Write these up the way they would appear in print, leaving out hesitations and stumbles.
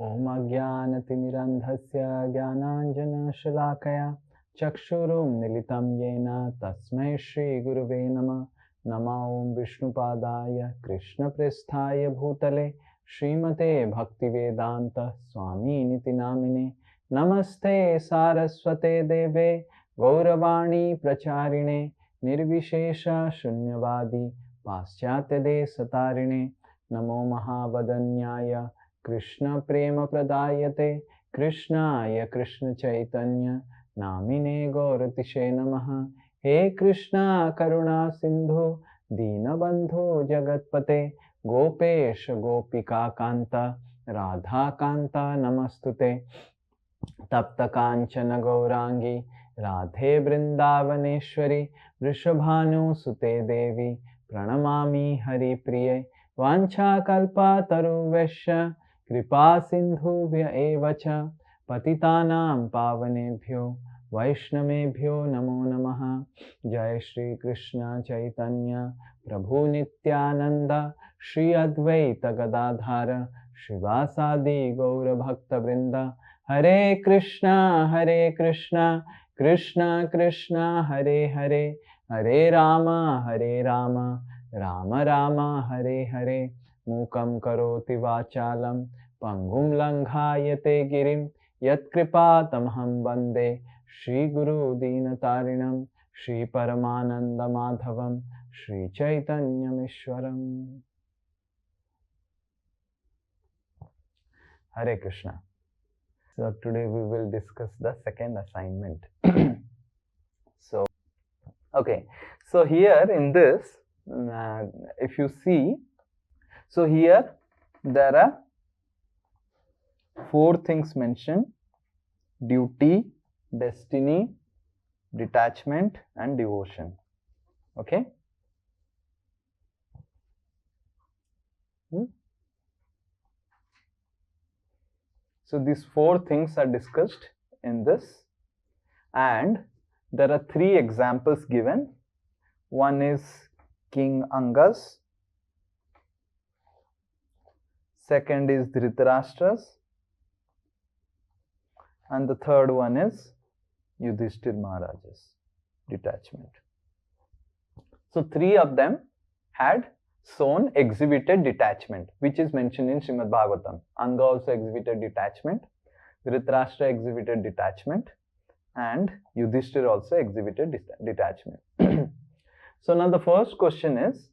Om Ajnanatimirandhasya Jnananjanashalaakaya Chakshurum Nilitam Yena Tasmai Shri Gurave Namah. Nama Om Vishnupadaya Krishna Presthaya Bhutale Srimate Bhaktivedanta Swami Niti Namine. Namaste Saraswate Deve Gauravani Pracharine Nirvishesha Shunyavadi Paschatya Desatarine. Namo Mahavadanyaya Krishna Prema Pradayate Krishnaya Krishna Chaitanya Namine Gauratishe Namaha. He Krishna Karuna Sindhu Dinabandhu Jagatpate Gopesh Gopika Kanta Radha Kanta Namastute. Tapta Kanchana Gaurangi Radhe Vrindavaneshwari Vrishabhanu Sute Devi Pranamami Hari Priye. Vancha kalpa taruvesha kripa sindhubhya evacha patitanam pavanebhyo vaishnavebhyo namo namaha. Jai Shri Krishna Chaitanya Prabhu Nityananda Shri Advaita Gadadhara Shivasadi Gaura Bhakta Vrinda. Hare Krishna Krishna Krishna Hare Hare Hare Rama Rama Rama Hare Hare. Mukam karoti vachalam pangum langhayate girim yat kripa tamham bande Shri Guru Dinatarinam Shri Paramananda Madhavam Shri Chaitanya Mishwaram. Hare Krishna. So today we will discuss the second assignment. So here in this, if you see, so here there are 4 things mentioned: duty, destiny, detachment and devotion. Okay. So these 4 things are discussed in this, and there are 3 examples given. One is King Anga's, second is Dhritarashtra's, and the third one is Yudhishthir Maharaj's detachment. So 3 of them had exhibited detachment, which is mentioned in Srimad Bhagavatam. Anga also exhibited detachment, Dhritarashtra exhibited detachment, and Yudhishthir also exhibited detachment. So now the first question is,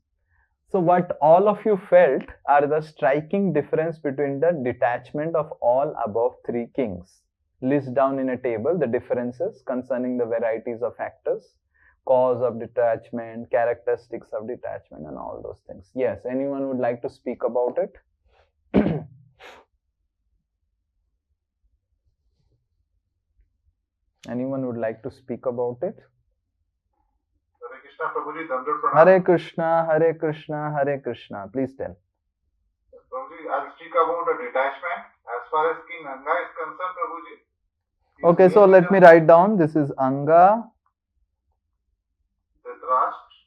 so what all of you felt are the striking difference between the detachment of all above 3 kings? List down in a table the differences concerning the varieties of factors, cause of detachment, characteristics of detachment and all those things. Yes, anyone would like to speak about it? Anyone would like to speak about it? Hare Krishna, Prabhuji, Dandar Pranam. Hare Krishna, Hare Krishna, Hare Krishna. Please tell. Prabhuji, I'll speak about the detachment. As far as King Anga is concerned, Prabhuji. Okay, so let me write down. This is Anga. Dhritarashtra.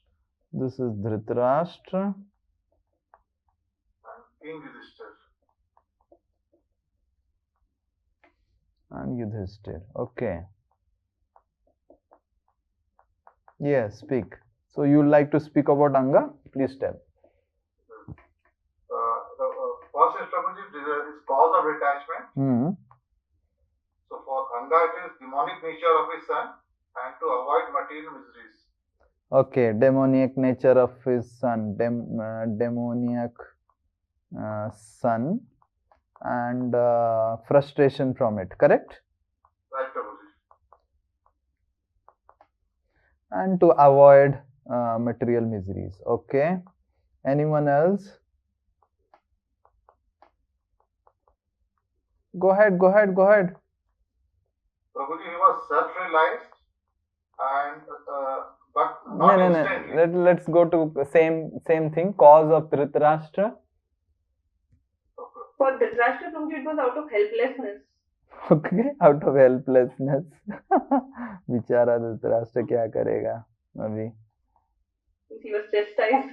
This is Dhritarashtra. And King Yudhishthir. And Yudhishthir. Okay. Yes, speak. So you would like to speak about Anga? Please tell. The first is, Prabhuji, is cause of detachment. So for Anga, it is demonic nature of his son and to avoid material miseries. Okay, demoniac nature of his son, demoniac son, and frustration from it, correct? Right, Prabhuji. And to avoid material miseries. Okay. Anyone else? Go ahead. Prabhuji, he was self-realized and but not instantly. Let's go to same thing. Cause of Dhritarashtra. For Dhritarashtra, Prabhuji, it was out of helplessness. Okay, out of helplessness. बेचारा धृतराष्ट्र क्या करेगा अभी? He was chastised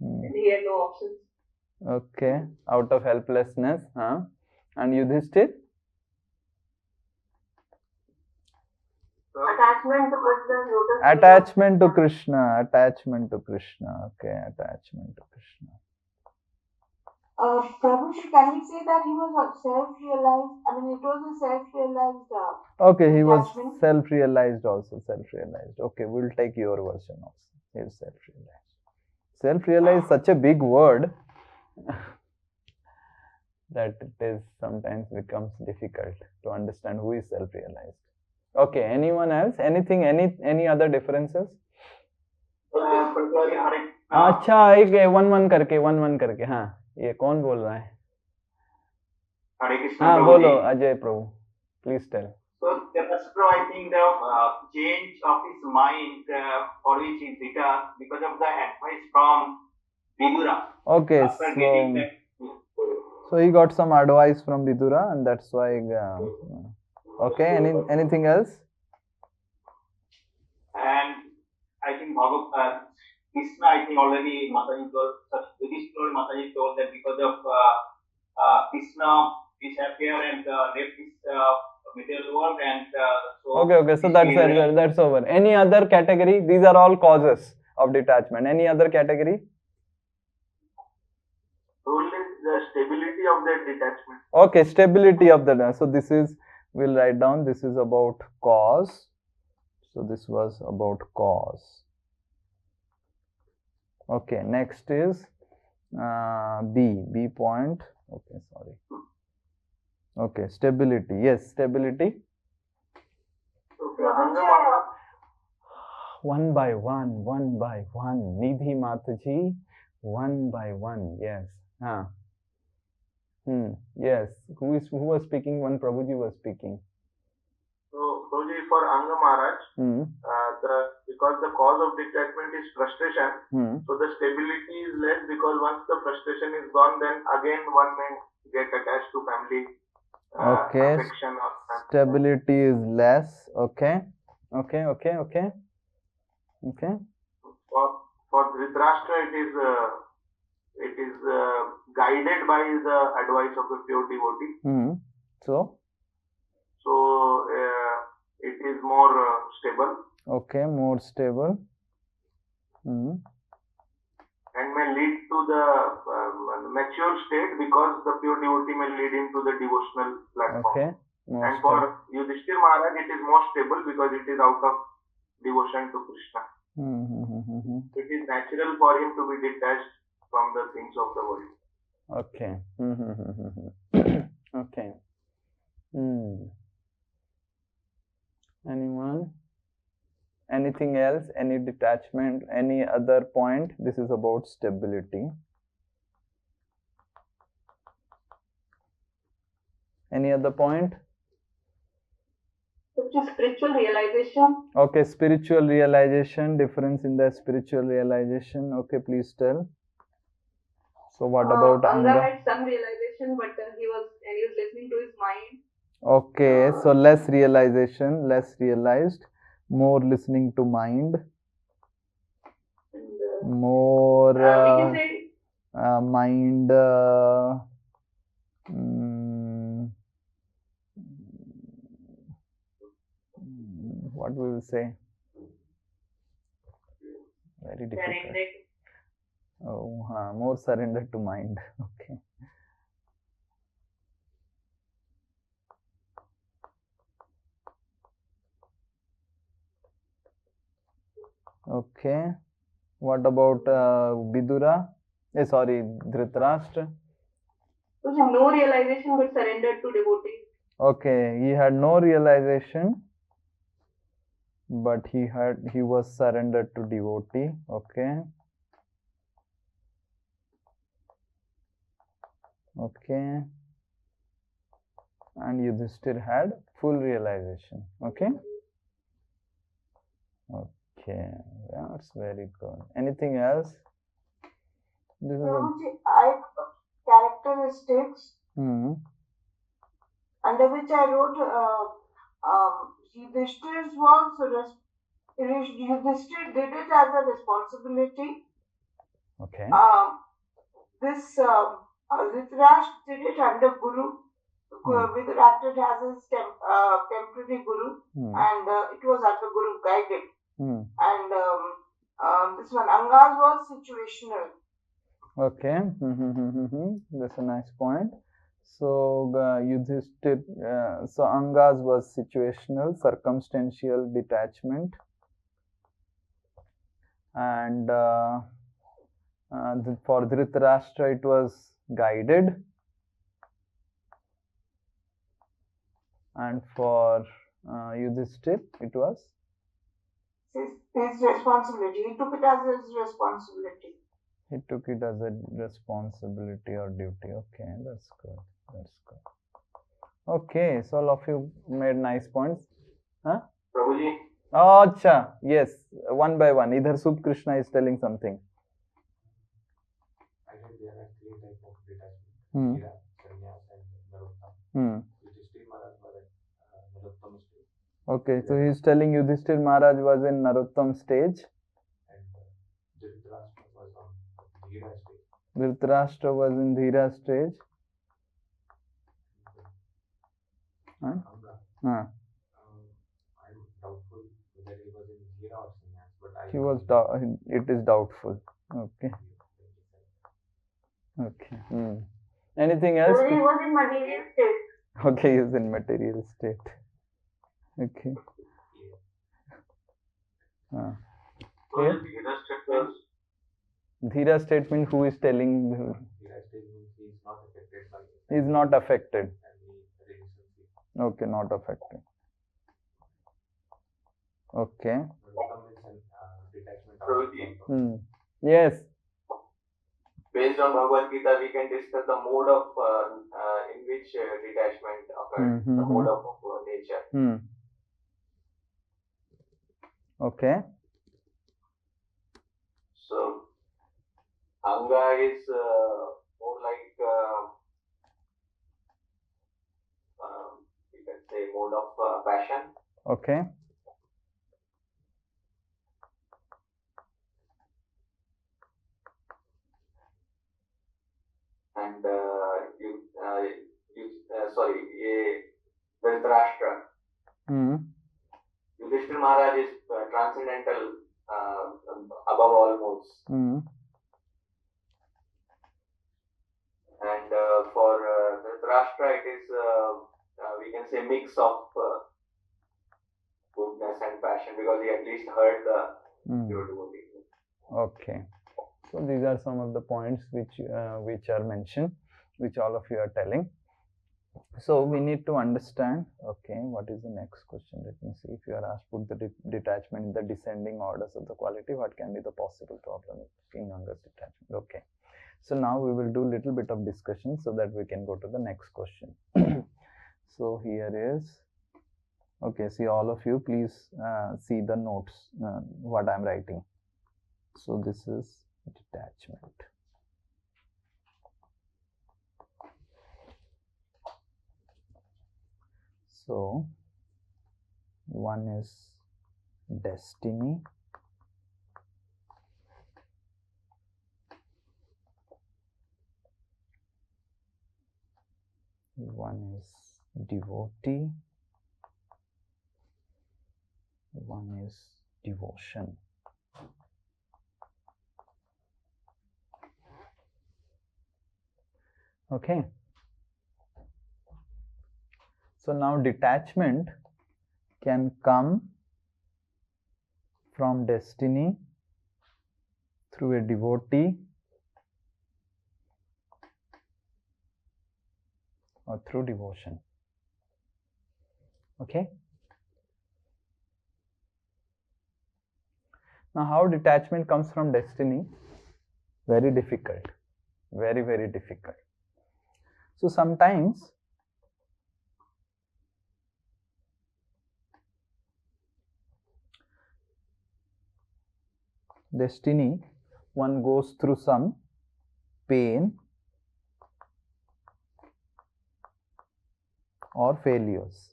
and he had no options. Okay, out of helplessness. And Yudhishthir? Attachment towards the lotus. Attachment to Krishna. Attachment to Krishna. Okay, attachment to Krishna. Prabhuji, can we say that he was self-realized? I mean, it was a self-realized. Okay, he was Detachment. self-realized also. Self-realized. Okay, we'll take your version also. He is self-realized. Self-realized, such a big word that it is sometimes becomes difficult to understand who is self-realized. Okay, anyone else? Anything? Any other differences? अच्छा एक one करके हाँ ये कौन बोल रहा है Hare Krishna. हाँ Prabhuji. बोलो Ajay Prabhu please tell So that's true. I think the change of his mind for which he bitter because of the advice from Vidura. Okay, After getting that. so he got some advice from Vidura and that's why okay, anything else? And I think Krishna, I think already Mataji told, Mataji told that because of Krishna disappear and left this material world and so. Okay, so that's over. Any other category? These are all causes of detachment. Any other category? Only the stability of that detachment. Okay, stability of the. So this is, we'll write down, this is about cause. So this was about cause. Okay, next is B point. Okay, sorry. Okay, stability. Yes, stability. One by one. Nidhi Mataji, one by one. Yes. Yes. Who was speaking? One Prabhuji was speaking. So, Prabhuji, for Anga Maharaj, because the cause of detachment is frustration, so the stability is less because once the frustration is gone, then again one may get attached to family. Okay. Affection or stability is less. Okay. For Dhritarashtra, it is guided by the advice of the pure devotee. So it is more stable. Okay, more stable. And may lead to the mature state because the pure devotee may lead into the devotional platform. Okay. And for Yudhishthir Maharaj, it is more stable because it is out of devotion to Krishna. It is natural for him to be detached from the things of the world. Okay. Okay. Anyone? Anything else? Any detachment? Any other point? This is about stability. Any other point? Which is spiritual realization. Okay, spiritual realization. Difference in the spiritual realization. Okay, please tell. So what about Anga Anga? had some realization, but he was listening to his mind. Okay, so less realization, less realized, more listening to mind, more We can say mind. What we will say? Very difficult. surrendered. Oh, more surrendered to mind. Okay. Okay. What about Vidura? Sorry, Dhritarashtra. No realization, but surrendered to devotee. Okay, he had no realization, but he was surrendered to devotee. Okay. Okay. And Yudhishthir had full realization. Okay. Okay, that's very good. Anything else? This is I characteristics under which I wrote Yudhishthir did it as a responsibility. Okay. This Dhritarashtra did it under Guru. Vidurashtra has his temporary guru, and it was under guru guided. And this one Angas was situational. Okay, that's a nice point. So Yudhishthir, so Angas was situational, circumstantial detachment, and for Dhritarashtra it was guided, and for Yudhishthir it was his responsibility. He took it as his responsibility. He took it as a responsibility or duty. Okay, that's good. That's good. Okay, so all of you made nice points. Huh? Prabhuji. Oh, acha. Yes, one by one. Either Subh Krishna is telling something. I think there are three types of detachment. Hira, Sannyas and Narottam. Yudhishthir Maharaj was at Narottam stage. Okay, so he is telling Yudhishthir Maharaj was in Narottam stage. And Dhritarashtra was on Hira stage. Dhritarashtra was in Dhira stage. Huh? I'm doubtful whether he was in Hira or Sannyas, but He was it is doubtful. Okay. Okay. Anything else? So he was in material state. Okay, he is in material state. Okay. Dhira state means who is telling? Hira stage means he is not affected by it. He is not affected. And he Okay, not affected. Okay. Prabhuji. Yes. Based on Bhagavad Gita, we can discuss the mode of in which detachment occurs, the mode of nature. Okay. So, Anga is more like you can say mode of passion. Okay. And Dhritarashtra. Yudhishthir Maharaj is transcendental above all modes. And for Dhritarashtra, it is we can say mix of goodness and passion, because he at least heard the pure devotee. Okay. So these are some of the points which are mentioned, which all of you are telling. So we need to understand. Okay, what is the next question? Let me see. If you are asked put the detachment in the descending orders of the quality, what can be the possible problem in Anga's detachment? Okay. So now we will do little bit of discussion so that we can go to the next question. So here is, okay, see all of you, please see the notes, what I am writing. So this is detachment. So one is destiny, one is devotee, one is devotion. Okay. So now detachment can come from destiny through a devotee or through devotion. Okay. Now how detachment comes from destiny? Very difficult. Very, very difficult. So sometimes destiny, one goes through some pain or failures.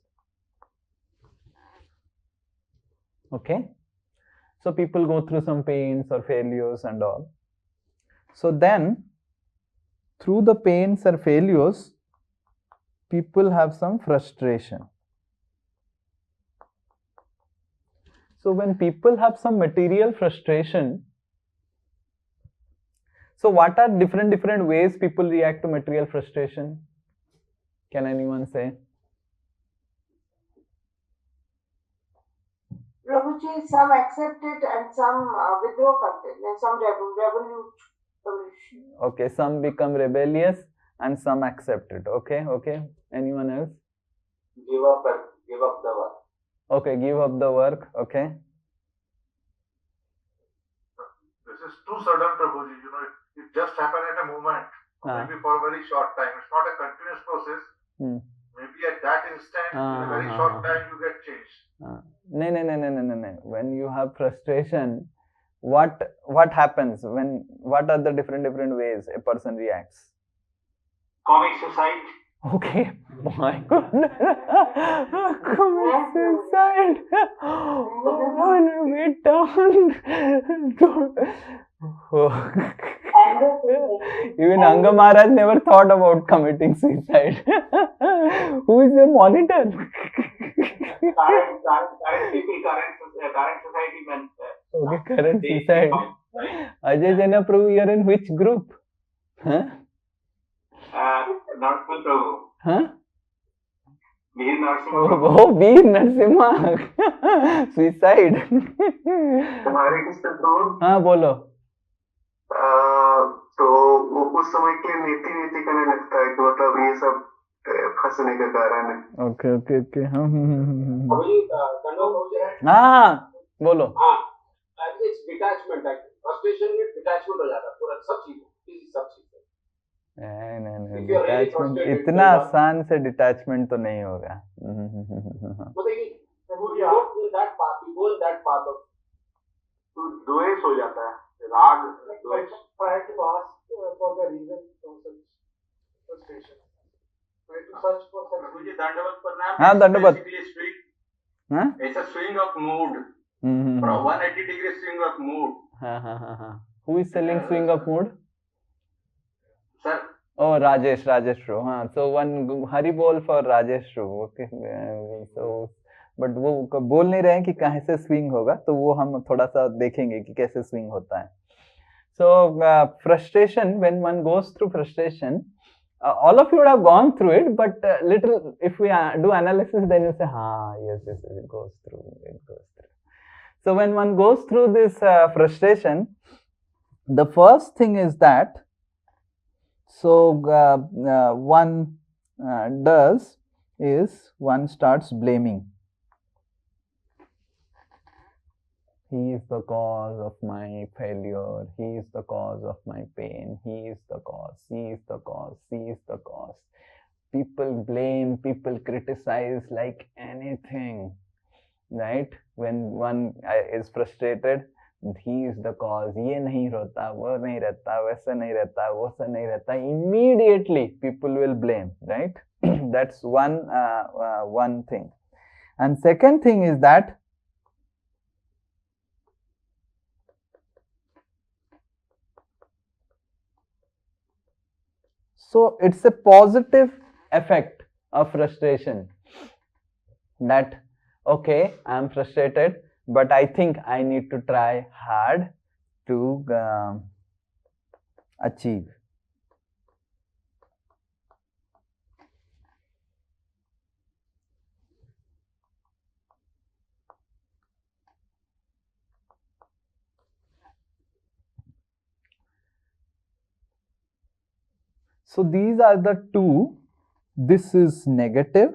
Okay. So people go through some pains or failures and all. So then through the pains or failures, people have some frustration. So when people have some material frustration, so what are different ways people react to material frustration? Can anyone say? Prabhuji, some accept it and some withdraw from it, and some revolution. Okay, some become rebellious and some accept it. Okay. Anyone else? Give up the work. Okay, give up the work. Okay. This is too sudden, Prabhuji. It just happened at a moment, maybe for a very short time. It's not a continuous process. Maybe at that instant, in a very short time, you get changed. No. When you have frustration, what happens when? What are the different ways a person reacts? Commit suicide. Okay, my goodness. Commit suicide. Oh, no, wait down. Even Anga Maharaj never thought about committing suicide. Who is your monitor? Current society man. Okay, current suicide. Ajay Jana Prabhu, you are in which group? Huh? Narsimha Prabhu. Huh? Veer Narsimha Oh, Prabhu. Veer Narsimha. Suicide. हरे कृष्ण प्रभु हाँ बोलो. तो वो उस समय के लिए नीति करने लगता है कि मतलब ये सब फंसने का कारण है. Okay. हाँ बोलो. It's detachment. Frustration में detachment हो जाता है पूरा सब चीज नहीं डिटैचमेंट इतना आसान से डिटैचमेंट तो नहीं होगा. द्वेष हो जाता है, राग द्वेष. Try to ask for the reason for such frustration. Try to search for such. मुझे दंडवत प्रणाम. हाँ दंडवत. हाँ? It's a swing of mood. From 180 degree swing of mood. हाँ. Who is selling swing of mood? Sir. Oh, Rajesh Shru. हाँ. So one Hari bol for Rajesh Shru. Okay. So but वो बोल नहीं रहे हैं कि कहाँ से swing होगा, तो वो हम थोड़ा सा देखेंगे कि कैसे swing होता है. So frustration, when one goes through frustration, all of you would have gone through it, but little if we do analysis, then you say, yes, it goes through. So when one goes through this frustration, the first thing is that, one does is one starts blaming. He is the cause of my failure. He is the cause of my pain. He is the cause. He is the cause. He is the cause. People blame, people criticize like anything, right? When one is frustrated, he is the cause. ये नहीं होता, वो नहीं रहता, वैसे नहीं रहता, वो से नहीं रहता. Immediately people will blame, right? That's one thing. And second thing is that so it's a positive effect of frustration that, okay, I am frustrated, but I think I need to try hard to achieve. So these are the two. This is negative.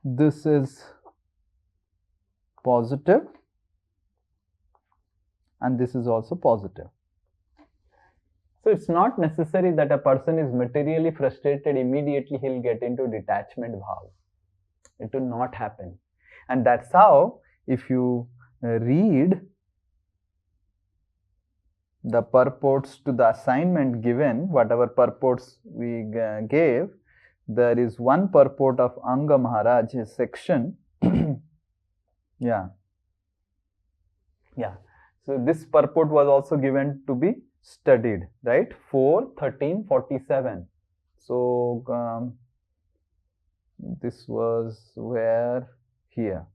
This is positive. And this is also positive. So it's not necessary that a person is materially frustrated, immediately he'll get into detachment bhav. It will not happen. And that's how, if you read the purports to the assignment given, whatever purports we gave, there is one purport of Anga Maharaj, his section. Yeah. So this purport was also given to be studied, right? 4, 13, 47. So this was where? Here.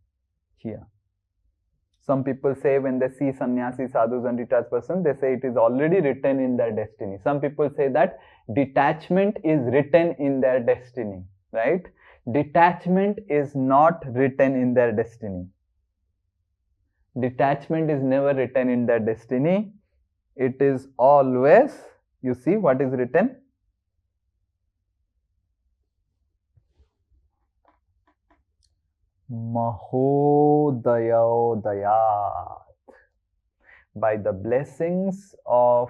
Some people say when they see sannyasi, sadhus and detached person, they say it is already written in their destiny. Some people say that detachment is written in their destiny, right? Detachment is not written in their destiny. Detachment is never written in their destiny. It is always, you see what is written? Mahodayodayat. By the blessings of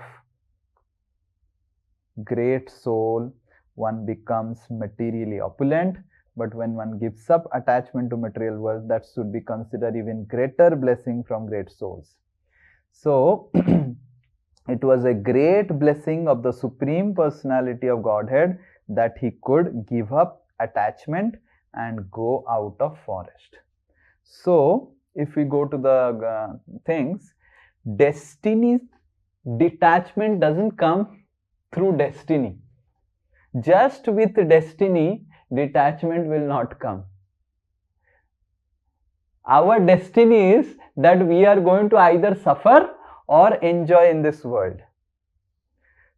great soul, one becomes materially opulent, but when one gives up attachment to material wealth, that should be considered even greater blessing from great souls. So, it was a great blessing of the Supreme Personality of Godhead that he could give up attachment and go out of forest. So, if we go to the things, destiny, detachment doesn't come through destiny. Just with destiny, detachment will not come. Our destiny is that we are going to either suffer or enjoy in this world.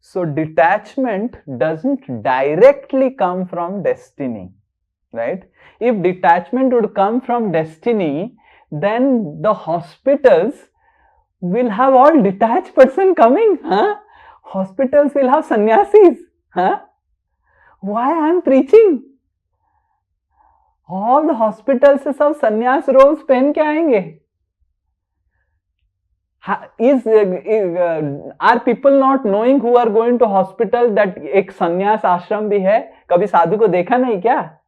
So detachment doesn't directly come from destiny, right? If detachment would come from destiny, then the hospitals will have all detached person coming, huh? Hospitals will have sannyasis, huh? Why I am preaching? All the hospitals से सब संन्यास robes पहन के आएंगे. Are people not knowing who are going to hospital that एक संन्यास आश्रम भी है? कभी साधु को देखा नहीं क्या?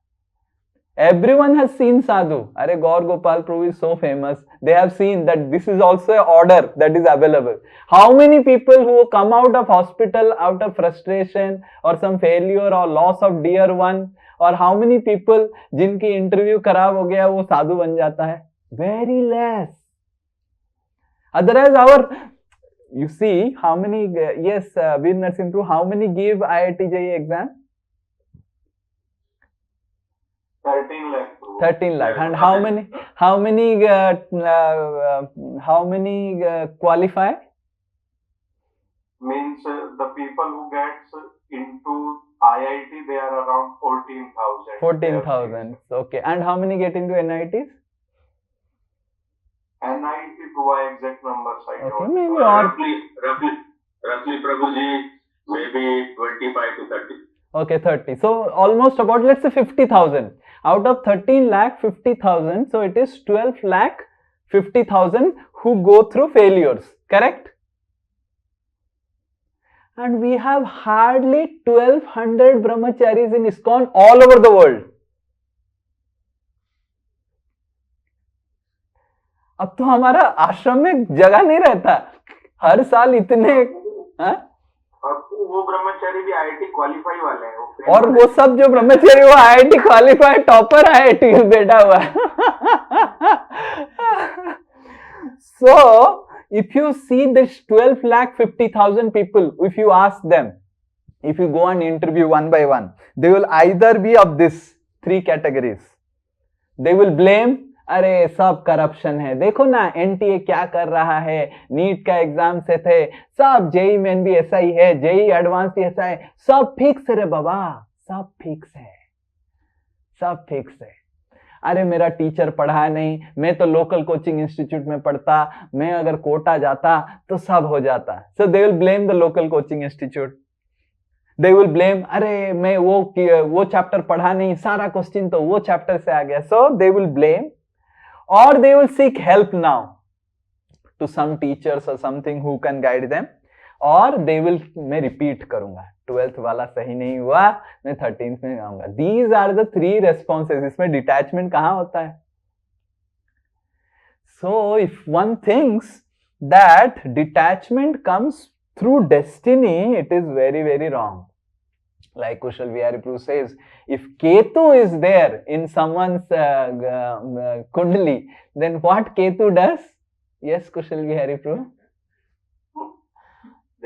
Everyone has seen sadhu. Are Gaur Gopal Prabhu is so famous. They have seen that this is also an order that is available. How many people who come out of hospital out of frustration or some failure or loss of dear one, और how many people जिनकी interview खराब हो गया वो साधु बन जाता है? Very less. Otherwise, you see how many, yes, Veer Narsim Prabhu, how many give IIT JEE exam? 13 lakh. 13 lakh. And how many qualify? Means the people who gets into IIT, they are around 14,000. 14,000. Okay. And how many get into NITs? NIT provide exact numbers. I don't maybe know. Roughly, Prabhuji, maybe 25 to 30. Okay, 30. So almost about, let's say 50,000. Out of 13 lakh, 50,000. So it is 12 lakh 50,000 who go through failures. Correct? And we have hardly 1200 brahmacharis in ISKCON all over the world. अब तो हमारा आश्रम में जगह नहीं रहता, हर साल इतने, वो ब्रह्मचारी भी आईआईटी क्वालिफाई वाले हैं, और वो सब जो ब्रह्मचारी वो आईआईटी क्वालिफाई टॉपर आईआईटी में बैठा हुआ है. So if you see this 12,50,000 people, if you ask them, if you go and interview one by one, they will either be of this three categories. They will blame, अरे सब corruption है, देखो ना NTA क्या कर रहा है, NEET का एग्जाम से थे, सब जेई मेन भी ऐसा ही है, जेई एडवांस भी ऐसा है, सब फिक्स रे बाबा, सब फिक्स है, सब फिक्स है. अरे मेरा टीचर पढ़ाया नहीं, मैं तो लोकल कोचिंग इंस्टीट्यूट में पढ़ता, मैं अगर कोटा जाता तो सब हो जाता. So they will blame the local coaching institute. They will blame, अरे मैं वो चैप्टर पढ़ा नहीं, सारा क्वेश्चन तो वो चैप्टर से आ गया. So they will blame, or they will seek help now to some teachers or something who can guide them, or they will, मैं repeat करूंगा, 12th वाला सही नहीं हुआ, मैं 13th में आऊंगा. These are the three responses. इसमें detachment कहाँ होता है? So if one thinks that detachment comes through destiny, it is very, very wrong. Like Kushal Vihari Prabhu says, if Ketu is there in someone's Kundali, then what Ketu does? Yes, Kushal Vihari Prabhu?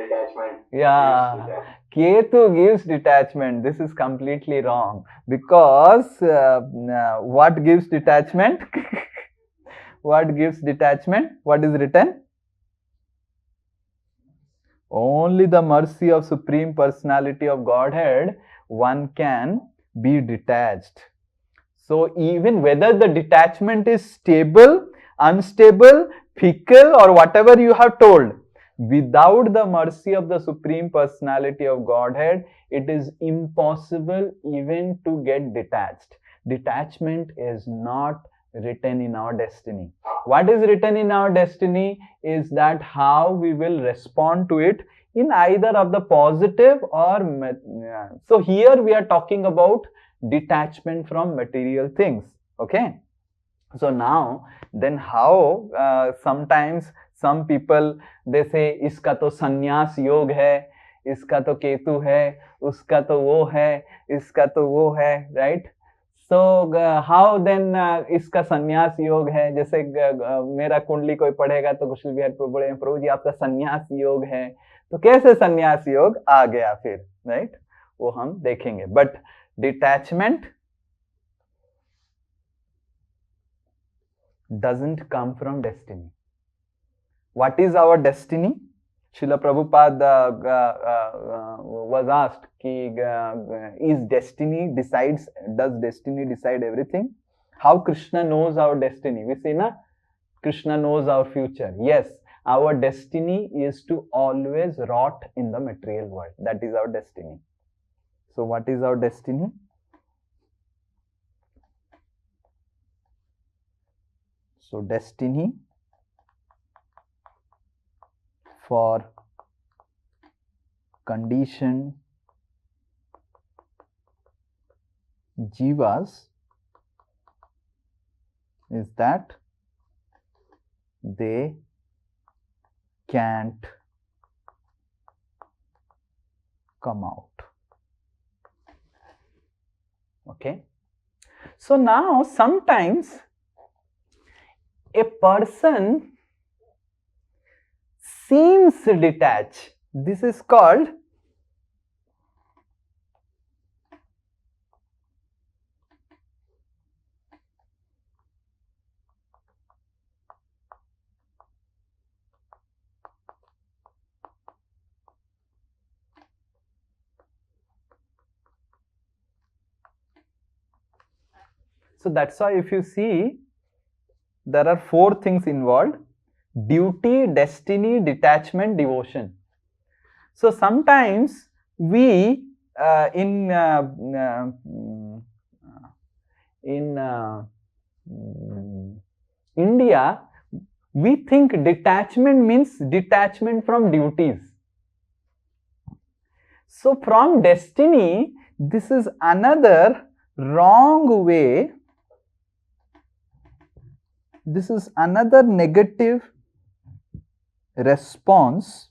detachment. Yeah, Ketu gives detachment. This is completely wrong because what gives detachment? What gives detachment? What is written? Only the mercy of Supreme Personality of Godhead one can be detached. So even whether the detachment is stable, unstable, fickle or whatever you have told, without the mercy of the Supreme Personality of Godhead, it is impossible even to get detached. Detachment is not written in our destiny. What is written in our destiny is that how we will respond to it in either of the positive or so here we are talking about detachment from material things. Okay, so now then how sometimes some people they say iska to sannyas yog hai, iska to ketu hai, uska to wo hai, iska to wo hai, right? So how then इसका संन्यास योग है, जैसे मेरा कुंडली कोई पढ़ेगा तो कुछ भी प्रभु जी आपका संन्यास योग है, तो कैसे संन्यास योग आ गया फिर, राइट? वो हम देखेंगे. But detachment doesn't come from destiny. What is our destiny? Srila Prabhupada was asked, is destiny decides, does destiny decide everything? How Krishna knows our destiny? We say, na, Krishna knows our future. Yes, our destiny is to always rot in the material world. That is our destiny. So what is our destiny? So destiny for conditioned jivas is that they can't come out. Okay. So now sometimes a person seems detached. This is called so that's why if you see there are 4 things involved: duty, destiny, detachment, devotion. So sometimes we in India, we think detachment means detachment from duties. So from destiny, this is another wrong way. This is another negative response.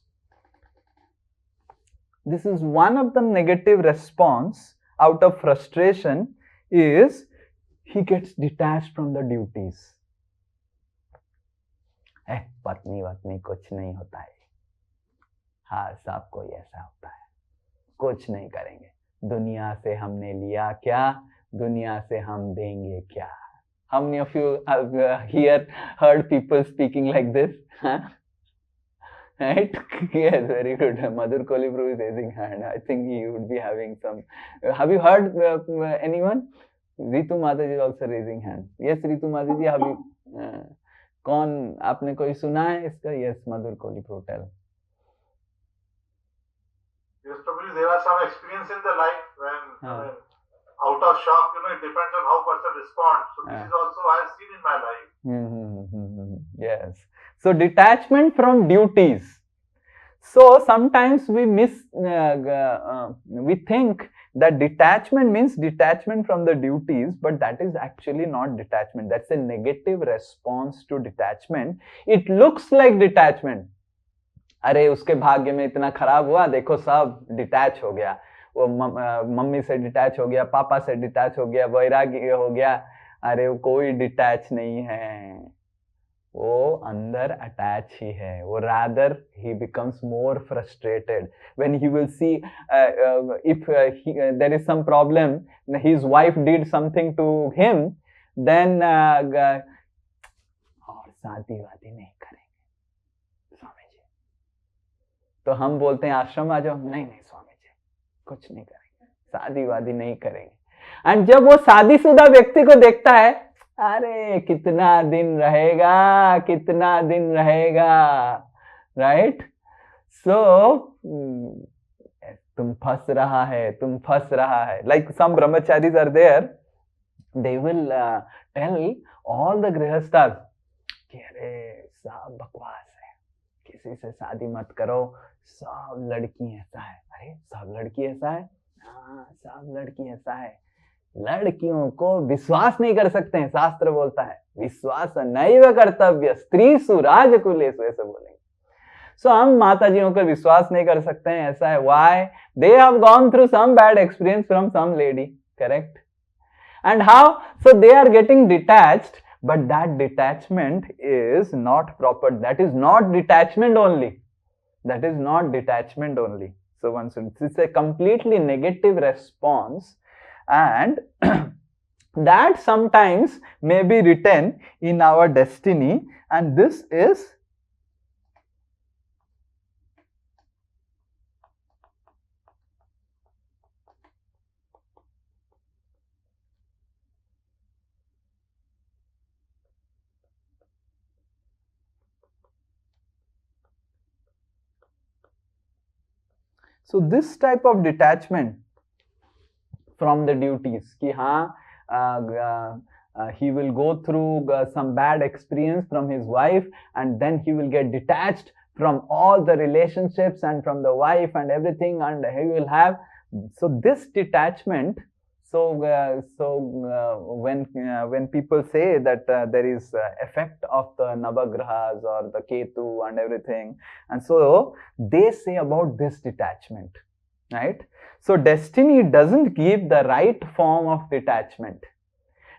This is one of the negative response out of frustration is he gets detached from the duties. पत्नी वत्नी कुछ नहीं होता है, हाँ सब कोई ऐसा होता है, कुछ नहीं करेंगे, दुनिया से हमने लिया क्या, दुनिया से हम देंगे क्या. How many of you have here heard people speaking like this? Huh? Right? Yes, very good. Madhur Kolibru is raising hand. I think he would be having some. Have you heard anyone? Ritu Mataji is also raising hand. Yes, Ritu Mataji, have you? कौन आपने कोई सुना है इसका? Yes, Madhur Kolibru, tell. Yes, probably there are some experience in the life when out of shock, it depends on how person responds. So this is also I have seen in my life. Yes. So detachment from duties. So sometimes we we think that detachment means detachment from the duties, but that is actually not detachment. That's a negative response to detachment. It looks like detachment. अरे उसके भाग्य में इतना खराब हुआ, देखो सब detach हो गया, वो मम्मी से डिटैच हो गया, पापा से डिटैच हो गया, वैराग्य हो गया. अरे वो कोई डिटैच नहीं है. वो अंदर अटैच ही है, वो rather he becomes more frustrated when he will see if there is some problem, his wife did something to him, then और शादी वादी नहीं करेंगे स्वामी जी। तो हम बोलते हैं आश्रम आ जाओ, नहीं नहीं स्वामी जी कुछ नहीं करेंगे, शादी वादी नहीं करेंगे। एंड जब वो शादीशुदा व्यक्ति को देखता है, अरे कितना दिन रहेगा, कितना दिन रहेगा, राइट? सो तुम फंस रहा है, तुम फंस रहा है। लाइक सम ब्रह्मचारीज are there, they will tell all the गृहस्थास कि अरे सब बकवास है, किसी से शादी मत करो, सब लड़की ऐसा है। अरे सब लड़की ऐसा है? हाँ सब लड़की ऐसा है। लड़कियों को विश्वास नहीं कर सकते हैं, शास्त्र बोलता है विश्वास नैव कर्तव्य स्त्रीसु राजकुलेषु, ऐसे बोलेंगे। सो हम माताजियों को विश्वास नहीं कर सकते हैं, ऐसा है। Why? They have gone through some bad experience from some lady, correct? And how? So they are getting detached, but that detachment is not proper. That is not detachment only. That is not detachment only. So once it's a completely negative response, and that sometimes may be written in our destiny, and this is so this type of detachment from the duties ki he will go through some bad experience from his wife, and then he will get detached from all the relationships and from the wife and everything, and he will have, so this detachment. So when people say that there is effect of the navagrahas or the ketu and everything, and so they say about this detachment, right? So destiny doesn't give the right form of detachment.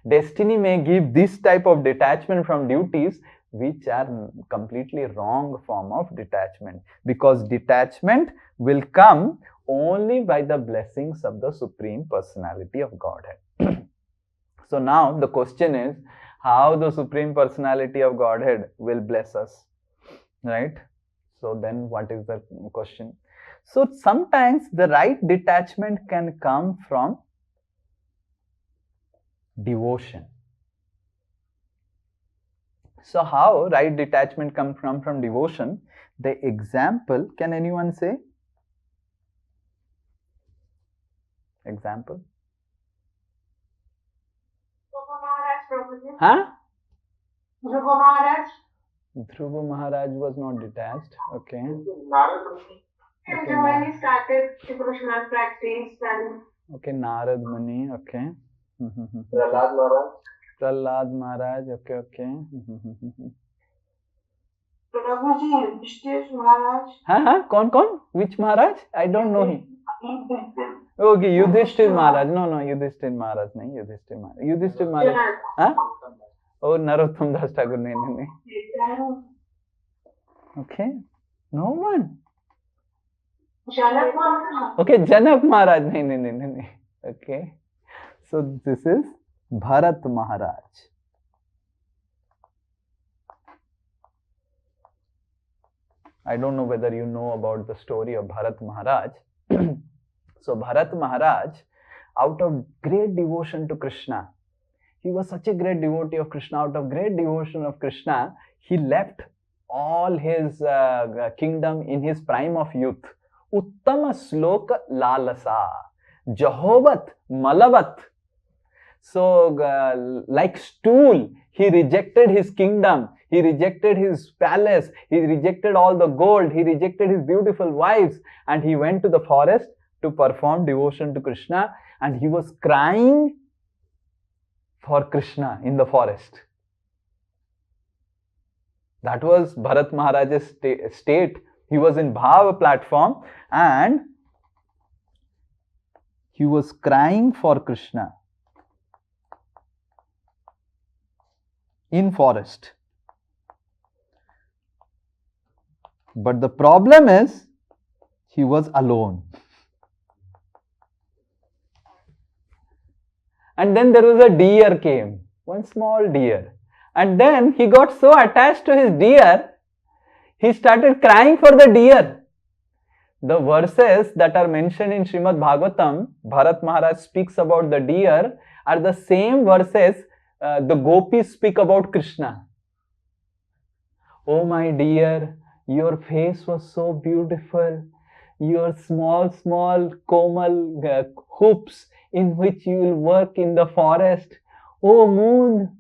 Destiny may give this type of detachment from duties, which are completely wrong form of detachment, because detachment will come only by the blessings of the Supreme Personality of Godhead. So now the question is, how the Supreme Personality of Godhead will bless us, right? So then what is the question? So sometimes the right detachment can come from devotion. So how right detachment come from devotion? The example, can anyone say? Example? Huh? Dhruva Maharaj. Dhruva Maharaj was not detached. Okay. And when he started devotional practice, and okay, Narad Muni. Okay. Prahlad Maharaj, Prahlad Maharaj. Okay, okay. Prabhu ji, Yudhishthir Maharaj. हाँ कौन? Which Maharaj? I don't know him. Okay, Yudhishthir Maharaj. No, Yudhishthir Maharaj नहीं, Yudhishthir Maharaj. Yudhishthir Maharaj. हाँ? Oh, Narottam Das Thakur नहीं. Okay, no one. Janak Maharaj. Okay, Janak Maharaj. नहीं. Okay, so this is Bharat Maharaj. I don't know whether you know about the story of Bharat Maharaj. So Bharat Maharaj, out of great devotion to Krishna, he was such a great devotee of Krishna, out of great devotion of Krishna, he left all his kingdom in his prime of youth. Uttama sloka lalasa, Jahovat malavat. So like stool, he rejected his kingdom, he rejected his palace, he rejected all the gold, he rejected his beautiful wives, and he went to the forest to perform devotion to Krishna, and he was crying for Krishna in the forest. That was Bharat Maharaj's state. He was in Bhava platform and he was crying for Krishna in forest. But the problem is, he was alone. And then there was a deer came, one small deer. And then he got so attached to his deer, he started crying for the deer. The verses that are mentioned in Srimad Bhagavatam, Bharat Maharaj speaks about the deer, are the same verses the gopis speak about Krishna. Oh my dear, your face was so beautiful. Your small komal hoops in which you will work in the forest. Oh moon,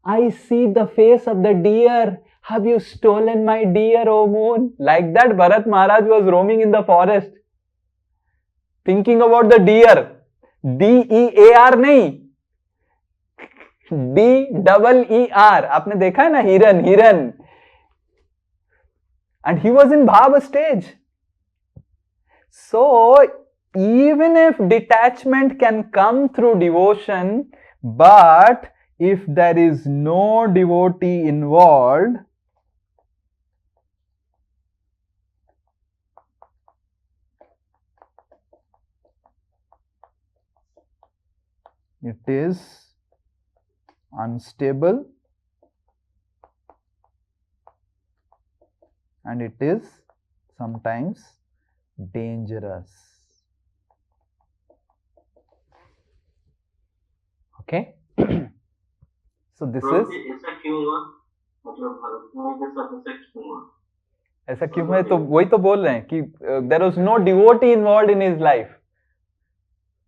I see the face of the deer. Have you stolen my deer, O moon? Like that, Bharat Maharaj was roaming in the forest, thinking about the deer. D-E-A-R नहीं, D-E-E-R. आपने देखा है ना, हिरन. And he was in bhava stage. So, even if detachment can come through devotion, but if there is no devotee involved, it is unstable and it is sometimes dangerous. Okay. So this is, ऐसा क्यों हुआ? मतलब भरत के साथ ऐसा क्यों हुआ? ऐसा क्यों है? तो वही तो बोल रहे हैं कि there was no devotee involved in his life.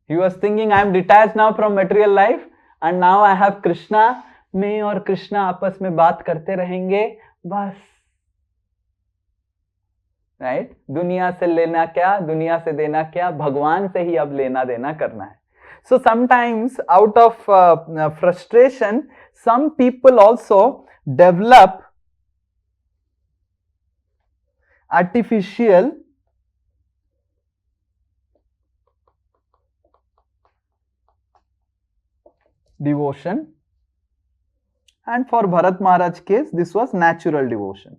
He was thinking, I am detached now from material life and now I have Krishna. मैं और कृष्णा आपस में बात करते रहेंगे बस. Right? दुनिया से लेना क्या, दुनिया से देना क्या, भगवान से ही अब लेना देना करना है. So sometimes out of frustration, some people also develop artificial devotion, and for Bharat Maharaj's case, this was natural devotion.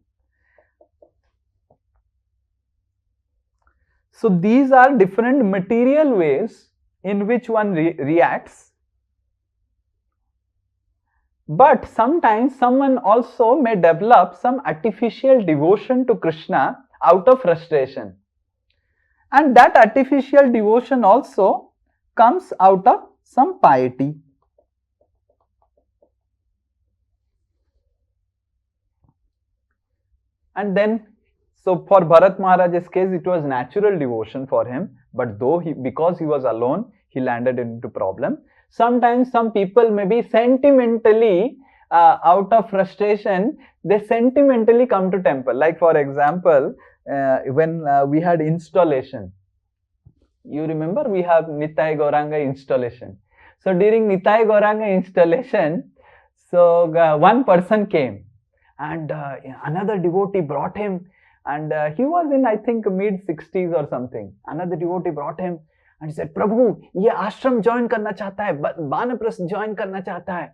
So these are different material ways in which one reacts. But sometimes someone also may develop some artificial devotion to Krishna out of frustration. And that artificial devotion also comes out of some piety. And then, so for Bharat Maharaj's case, it was natural devotion for him, but because he was alone, he landed into problem. Sometimes some people may be sentimentally, out of frustration, they sentimentally come to temple. Like for example, when we had installation, you remember we have Nitai Gauranga installation. So during Nitai Gauranga installation, so one person came and another devotee brought him, and he was in, I think, mid-60s or something. Another devotee brought him and he said, Prabhu, ये आश्रम join करना चाहता है, बानप्रस्थ join करना चाहता है.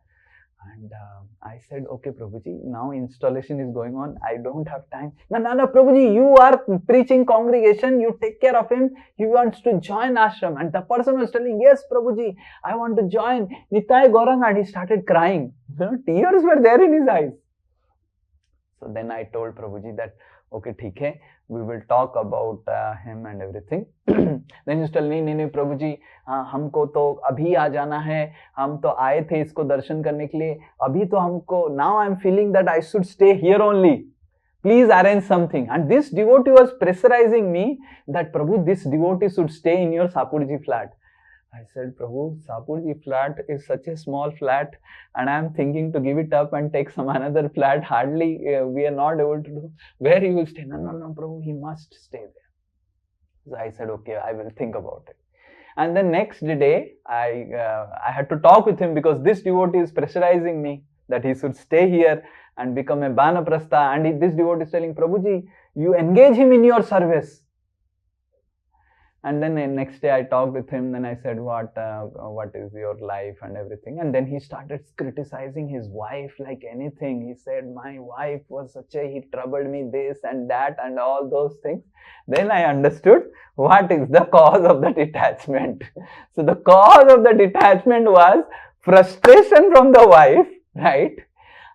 And I said, okay, Prabhuji, now installation is going on. I don't have time. No, Prabhuji, you are preaching congregation. You take care of him. He wants to join ashram. And the person was telling, yes, Prabhuji, I want to join Nitai Gauranga. And he started crying. Tears were there in his eyes. So then I told Prabhuji that, okay, ठीक है, we will talk about him and everything. Then he told, नहीं प्रभुजी, हमको तो अभी आ जाना है, हम तो आए थे इसको दर्शन करने के लिए, अभी तो हमको, now I am feeling that I should stay here only. Please arrange something. And this devotee was pressurizing me that, Prabhu, this devotee should stay in your Sapurji flat. I said, Prabhu, Sapurji flat is such a small flat and I am thinking to give it up and take some another flat. Hardly we are not able to do. Where he will stay? No, Prabhu, he must stay there. So I said, okay, I will think about it. And the next day, I had to talk with him because this devotee is pressurizing me that he should stay here and become a Banaprastha. And this devotee is telling, Prabhuji, you engage him in your service. And then next day I talked with him, then I said, what is your life and everything. And then he started criticizing his wife like anything. He said, my wife was he troubled me this and that and all those things. Then I understood what is the cause of the detachment. So the cause of the detachment was frustration from the wife, right?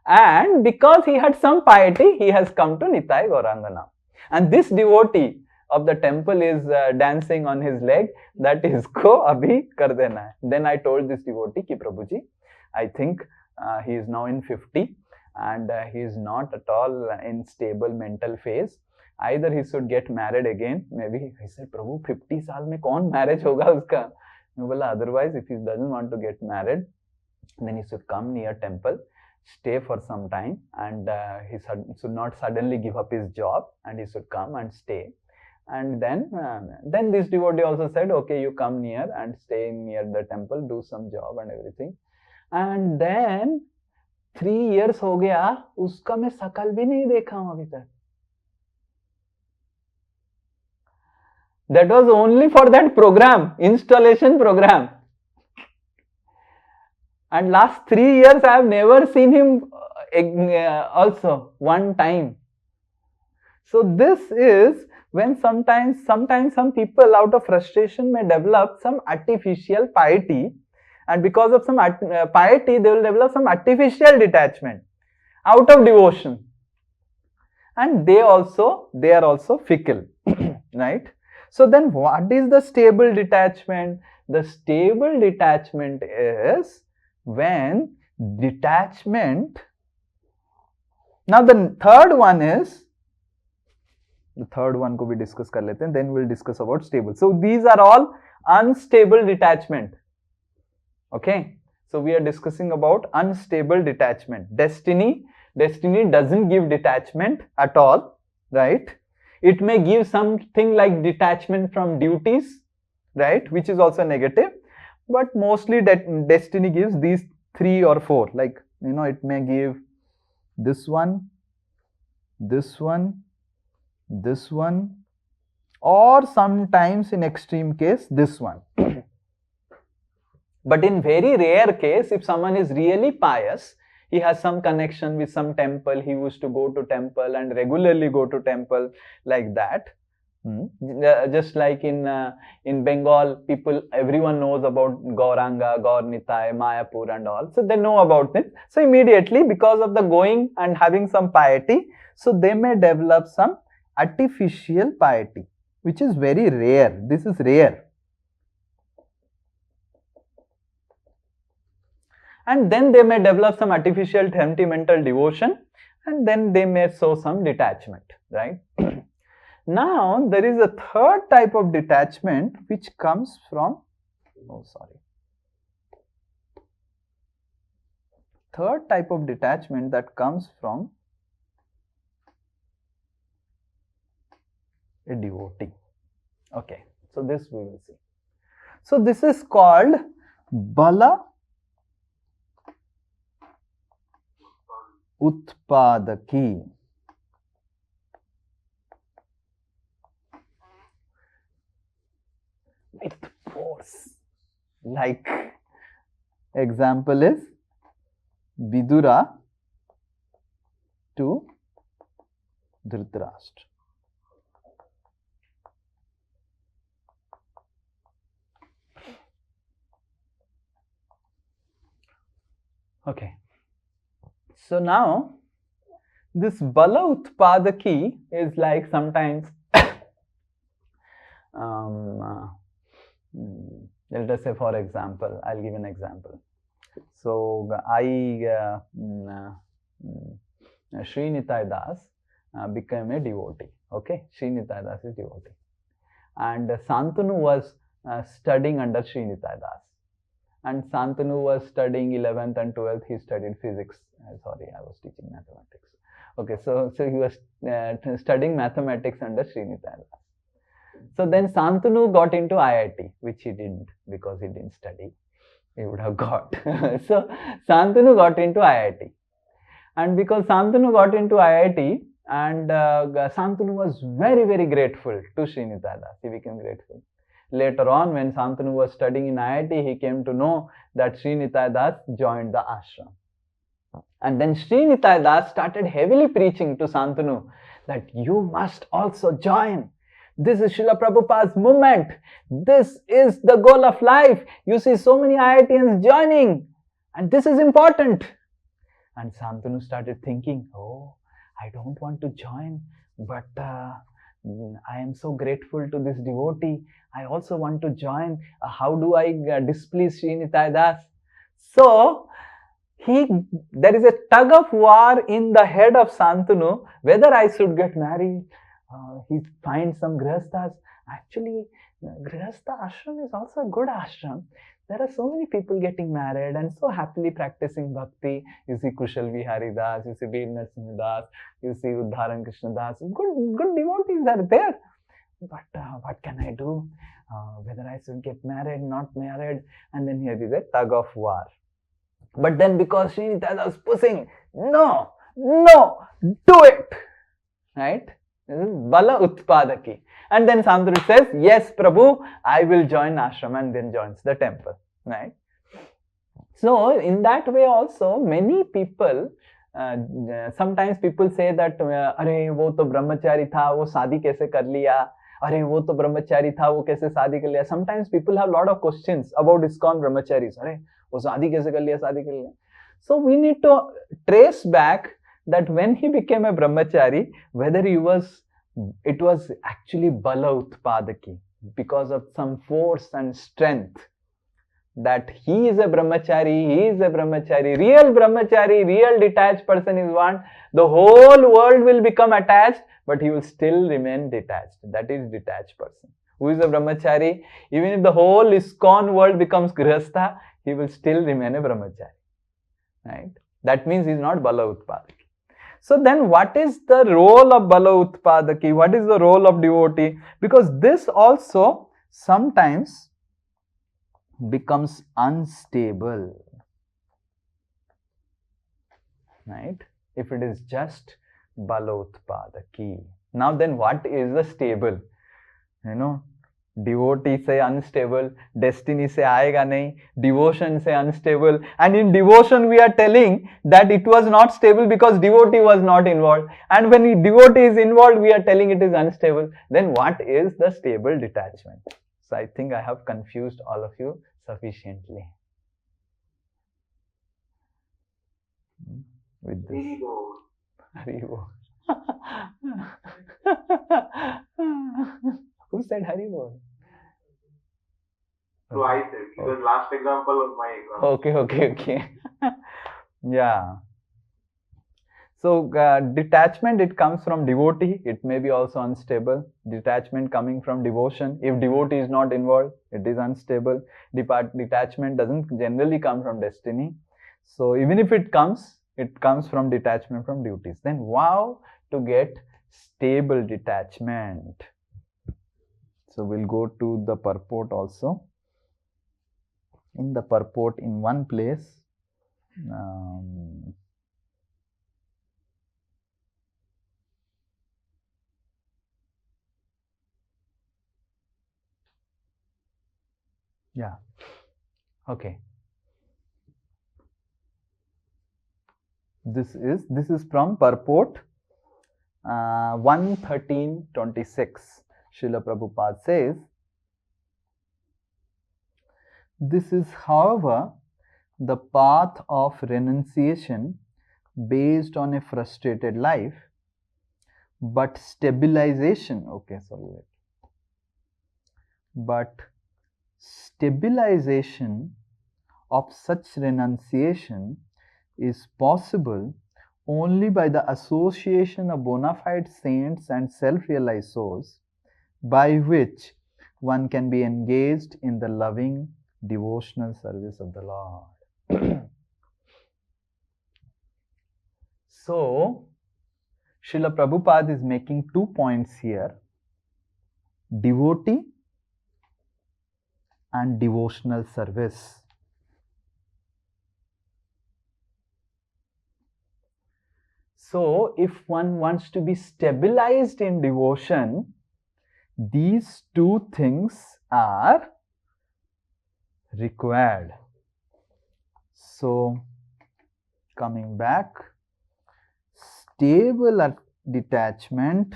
And because he had some piety, he has come to Nitai Gauranga. And this devotee of the temple is dancing on his leg, that is ko abhi kar dena hai. Then I told this devotee ki Prabhuji, I think he is now in 50 and he is not at all in stable mental phase. Either he should get married again, maybe. He said, Prabhu, 50 saal mein kaun marriage hoga uska? Otherwise, if he doesn't want to get married, then he should come near temple, stay for some time, and he should not suddenly give up his job, and he should come and stay. And then this devotee also said, okay, you come near and stay near the temple, do some job and everything. And then 3 years हो गया, उसका मैं शकल भी नहीं देखा हूं अभी तक. That was only for that program, installation program. And last 3 years I have never seen him also one time. So this is when sometimes some people out of frustration may develop some artificial piety, and because of some piety they will develop some artificial detachment out of devotion, and they are also fickle, right? So then what is the stable detachment? The stable detachment is when detachment. Now the third one is, the third one को भी discuss कर लेते हैं, then we'll discuss about stable. So these are all unstable detachment. Okay, so we are discussing about unstable detachment. Destiny doesn't give detachment at all, right? It may give something like detachment from duties, right, which is also negative, but mostly that destiny gives these 3 or 4, like, you know, it may give this one, this one, this one, or sometimes in extreme case this one. But in very rare case, if someone is really pious, he has some connection with some temple, he used to go to temple and regularly go to temple, like that. Just like in Bengal, everyone knows about Gauranga, Gaur Nitai, Mayapur and all. So they know about it. So immediately, because of the going and having some piety, so they may develop some artificial piety, which is very rare. This is rare. And then they may develop some artificial sentimental devotion, and then they may show some detachment, right? Now, there is a third type of detachment which comes from, third type of detachment that comes from a devotee. Okay, so this we will see. So this is called Bala Utpadaki. With force. Like, example is Vidura to Dhritarashtra. Okay. So now, this Bala Utpadaki is like sometimes, let us say, for example, I'll give an example. So, Sri Nitai Das became a devotee. Okay, Sri Nitai Das is devotee. And Santanu was studying under Sri Nitai Das. And Santanu was studying 11th and 12th, he studied physics. Sorry, I was teaching mathematics. Okay, so he was studying mathematics under Sri Nitai Das. So then Santanu got into IIT, which he didn't, because he didn't study. He would have got. So Santanu got into IIT. And because Santanu got into IIT, and Santanu was very, very grateful to Sri Nitai Das. He became grateful. Later on, when Santanu was studying in IIT, he came to know that Sri Nitai Das joined the ashram. And then Sri Nitai Das started heavily preaching to Santanu that you must also join. This is Srila Prabhupada's movement. This is the goal of life. You see so many IITians joining, and this is important. And Santanu started thinking, oh, I don't want to join, but I am so grateful to this devotee. I also want to join. How do I displease Sri Nitai Das? So, there is a tug of war in the head of Santanu, whether I should get married. He finds some grihasthas. Actually, grihastha ashram is also a good ashram. There are so many people getting married and so happily practicing bhakti. You see Kushal Vihari Das, you see Veer Narasimha Das, you see Uddharan Krishna Das. Good devotees are there. But what can I do? Whether I should get married, not married. And then here is a tug of war. But then because Sri Nitai was pushing, no, do it. Right? This is Bala Utpadaki. And then Santanu says, yes, Prabhu, I will join ashram, and then joins the temple. Right? So, in that way also, many people, sometimes people say that, अरे वो तो ब्रह्मचारी था, वो शादी कैसे कर लिया? अरे वो तो ब्रह्मचारी था, वो कैसे शादी कर लिया? Sometimes people have a lot of questions about ISKCON brahmacharis. अरे वो शादी कैसे कर लिया, शादी कर लिया? So, we need to trace back that when he became a brahmachari, whether it was actually bala utpadaki, because of some force and strength, that he is a brahmachari, real detached person is one. The whole world will become attached, but he will still remain detached. That is detached person. Who is a brahmachari? Even if the whole ISKCON world becomes grihastha, he will still remain a brahmachari. Right? That means he is not bala utpadaki. So then what is the role of Bala Utpadaki? What is the role of devotee? Because this also sometimes becomes unstable. Right? If it is just Bala Utpadaki. Now then what is the stable? Devotee say unstable, destiny say aayega nahi, devotion say unstable, and in devotion we are telling that it was not stable because devotee was not involved, and when devotee is involved we are telling it is unstable. Then what is the stable detachment? So I think I have confused all of you sufficiently with this. Haribol. Who said Haribol? So I said, because last example was my example. Okay. Yeah. So detachment, it comes from devotee. It may be also unstable. Detachment coming from devotion. If devotee is not involved, it is unstable. Detachment doesn't generally come from destiny. So even if it comes from detachment from duties. Then how to get stable detachment? So we'll go to the purport also. In the purport, in one place, yeah, okay. This is from purport 1:13:26. Srila Prabhupada says, this is, however, the path of renunciation based on a frustrated life, but stabilization, but stabilization of such renunciation is possible only by the association of bona fide saints and self-realized souls, by which one can be engaged in the loving devotional service of the Lord. So, Srila Prabhupada is making 2 points here: devotee and devotional service. So, if one wants to be stabilized in devotion, these two things are required. So, coming back, stable detachment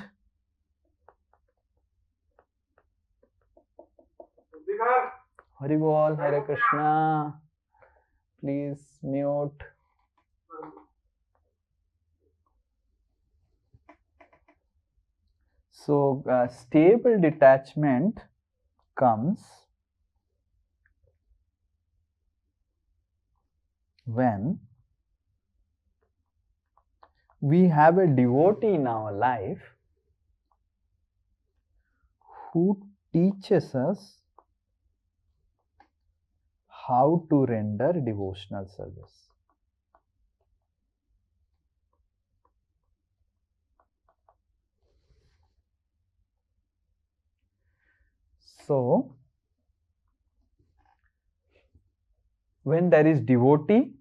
Haribol, Hare Krishna. Please mute. So, stable detachment comes when we have a devotee in our life who teaches us how to render devotional service. So, when there is devotee,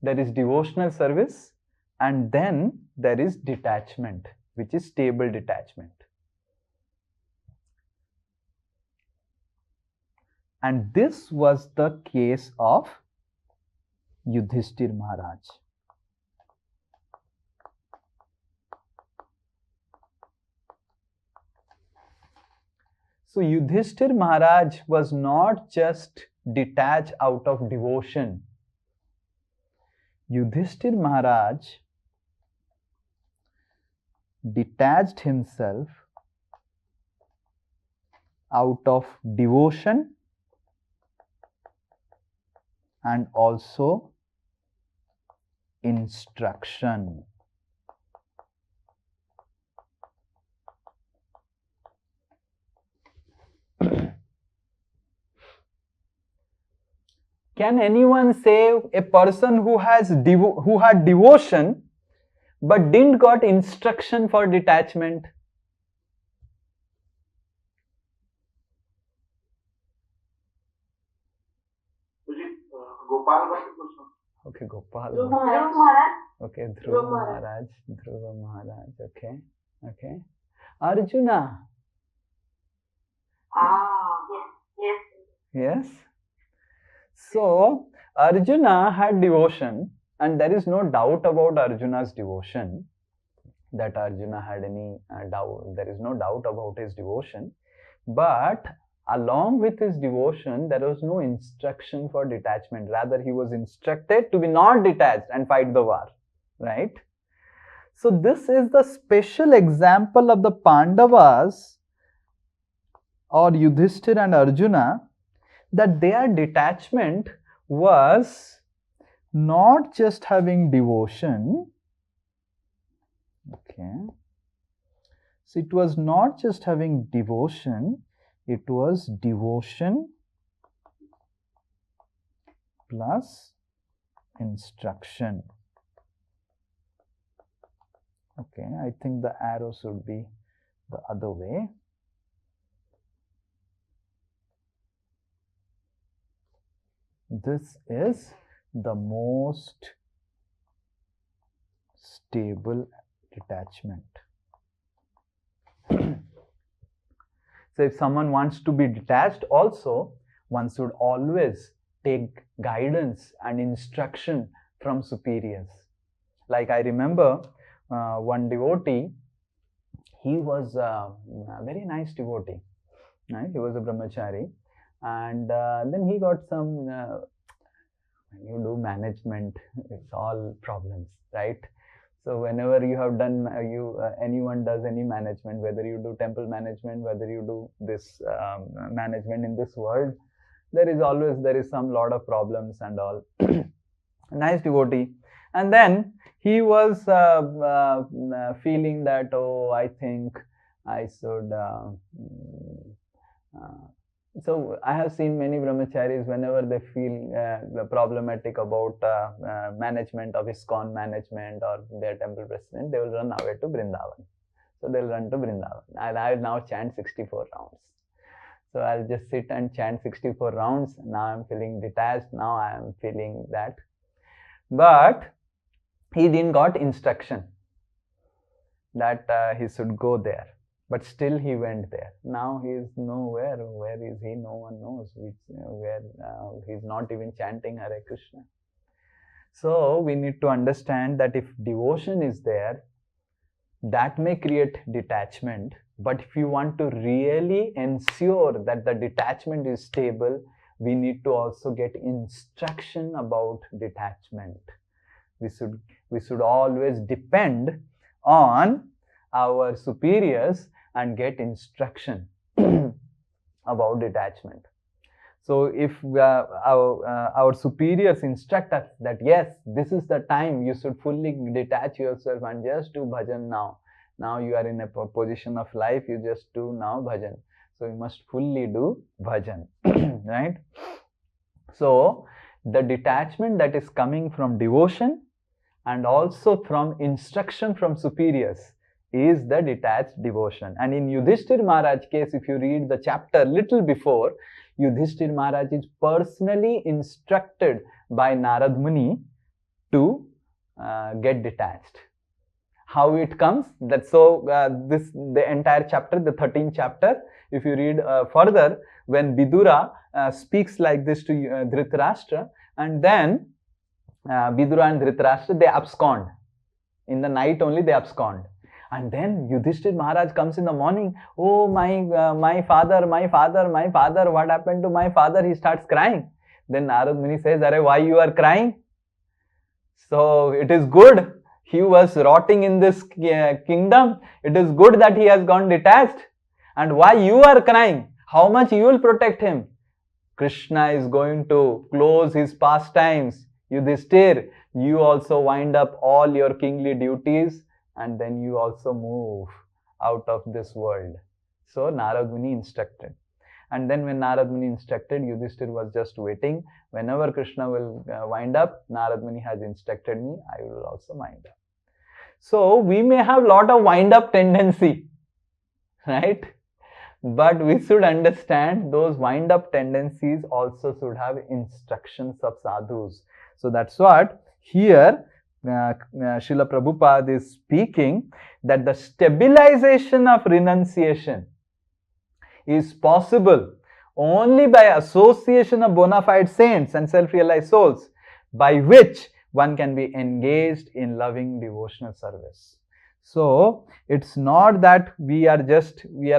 there is devotional service, and then there is detachment, which is stable detachment. And this was the case of Yudhishthir Maharaj. So Yudhishthir Maharaj was not just detached out of devotion. Yudhishthir Maharaj detached himself out of devotion and also instruction. Can anyone say a person who had devotion but didn't got instruction for detachment? Okay, Gopal. Okay, Dhruva Maharaj. Okay. Arjuna. Yes. So, Arjuna had devotion, and there is no doubt about Arjuna's devotion, that Arjuna had any doubt. There is no doubt about his devotion. But along with his devotion, there was no instruction for detachment. Rather, he was instructed to be not detached and fight the war. Right? So, this is the special example of the Pandavas or Yudhishthir and Arjuna, that their detachment was not just having devotion. Okay. So it was not just having devotion, it was devotion plus instruction. Okay, I think the arrow should be the other way. This is the most stable detachment. So if someone wants to be detached also, one should always take guidance and instruction from superiors. Like I remember one devotee, he was a very nice devotee. Right? He was a brahmachari, and then he got some, when you do management, it's all problems, right? So whenever you have done, anyone does any management, whether you do temple management, whether you do this management in this world, there is some lot of problems and all. Nice devotee. And then he was feeling that, oh, I think I should. So I have seen many brahmacharis, whenever they feel problematic about management of ISKCON management or their temple president, they will run away to Vrindavan. So they'll run to Vrindavan. And I will now chant 64 rounds. So I'll just sit and chant 64 rounds. Now I'm feeling detached. Now I am feeling that. But he didn't got instruction that he should go there. But still he went there. Now he is nowhere. Where is he? No one knows. He's not even chanting Hare Krishna. So we need to understand that if devotion is there, that may create detachment. But if you want to really ensure that the detachment is stable, we need to also get instruction about detachment. We should always depend on our superiors and get instruction about detachment. So if our superiors instruct us that yes, this is the time you should fully detach yourself and just do bhajan now. Now you are in a position of life, you just do now bhajan. So you must fully do bhajan, right? So the detachment that is coming from devotion and also from instruction from superiors is the detached devotion. And in Yudhishthir Maharaj case, if you read the chapter little before, Yudhishthir Maharaj is personally instructed by Narad Muni to get detached. How it comes? That's so the entire chapter, the 13th chapter, if you read further, when Vidura speaks like this to Dhritarashtra, and then Vidura and Dhritarashtra, they abscond. In the night only they abscond. And then Yudhishthir Maharaj comes in the morning. Oh, my father, what happened to my father? He starts crying. Then Narad Muni says, Arey, why you are crying? So it is good. He was rotting in this kingdom. It is good that he has gone detached. And why you are crying? How much you will protect him? Krishna is going to close his pastimes. Yudhishthir, you also wind up all your kingly duties and then you also move out of this world. So Narad Muni instructed. And then when Narad Muni instructed, Yudhishthir was just waiting. Whenever Krishna will wind up, Narad Muni has instructed me, I will also wind up. So we may have lot of wind up tendency, right? But we should understand those wind up tendencies also should have instructions of sadhus. So that's what here Srila Prabhupada is speaking, that the stabilization of renunciation is possible only by association of bona fide saints and self-realized souls, by which one can be engaged in loving devotional service. So it's not that we are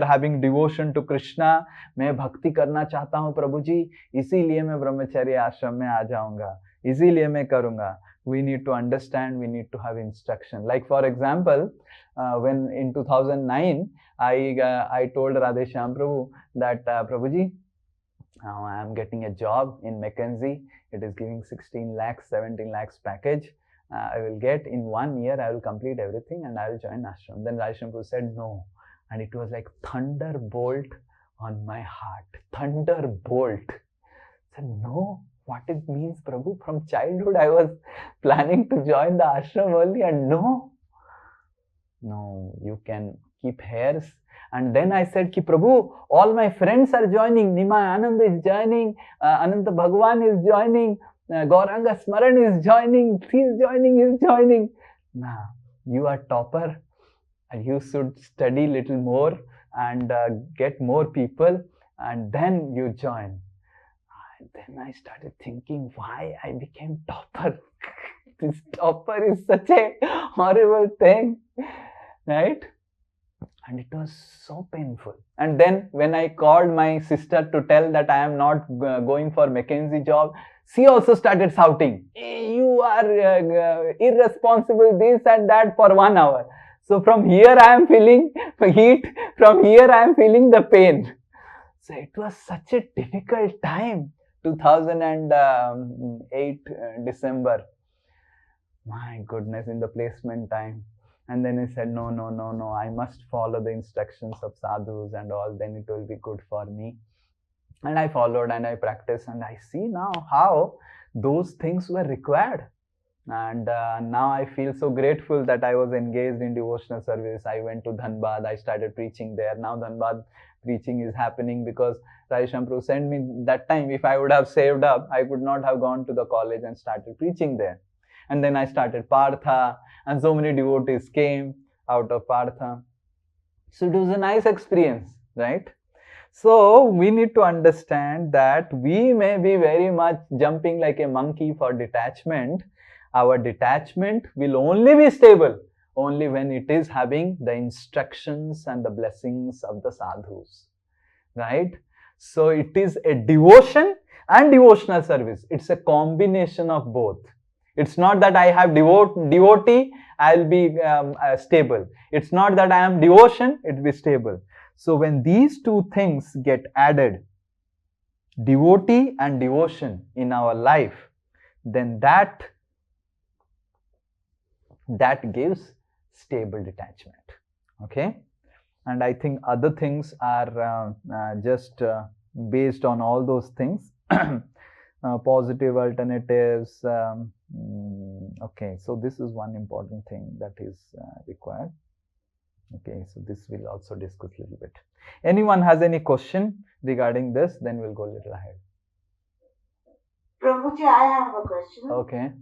having devotion to Krishna. मैं भक्ति करना चाहता हूँ प्रभु जी, इसीलिए मैं ब्रह्मचर्य आश्रम में आ जाऊंगा, इसीलिए मैं करूंगा. We need to understand, we need to have instruction. Like for example, when in 2009, I told Radheshyam Prabhu that Prabhuji, now I am getting a job in McKinsey. It is giving 16 lakhs, 17 lakhs package. I will get in 1 year, I will complete everything and I will join ashram. Then Radheshyam Prabhu said no. And it was like thunderbolt on my heart. Thunderbolt. I said no. What it means, Prabhu? From childhood I was planning to join the ashram only and no, you can keep hairs. And then I said, Ki Prabhu, all my friends are joining. Nimai Anand is joining, Ananta Bhagwan is joining, Gauranga Smaran is joining, he's joining. Nah, you are topper. You should study little more and get more people and then you join. Then I started thinking why I became topper. This topper is such a horrible thing, right? And it was so painful. And then when I called my sister to tell that I am not going for McKinsey job, she also started shouting, hey, you are irresponsible, this and that for 1 hour. So from here I am feeling heat, from here I am feeling the pain. So it was such a difficult time. 2008 December, my goodness, in the placement time. And then he said, no, I must follow the instructions of sadhus and all, then it will be good for me. And I followed and I practiced and I see now how those things were required. And now I feel so grateful that I was engaged in devotional service. I went to Dhanbad, I started preaching there. Now Dhanbad preaching is happening because Radheshyam Prabhu sent me that time. If I would have saved up, I would not have gone to the college and started preaching there. And then I started Partha and so many devotees came out of Partha. So it was a nice experience, right? So we need to understand that we may be very much jumping like a monkey for detachment. Our detachment will only be stable only when it is having the instructions and the blessings of the sadhus, right? So it is a devotion and devotional service. It's a combination of both. It's not that I have devotee, I'll be stable. It's not that I am devotion, it will be stable. So when these two things get added, devotee and devotion in our life, then that gives stable detachment. Okay? And I think other things are just based on all those things. Positive alternatives. Okay, so this is one important thing that is required. Okay, so this we'll also discuss a little bit. Anyone has any question regarding this? Then we'll go a little ahead. Prabhuji, I have a question. Okay.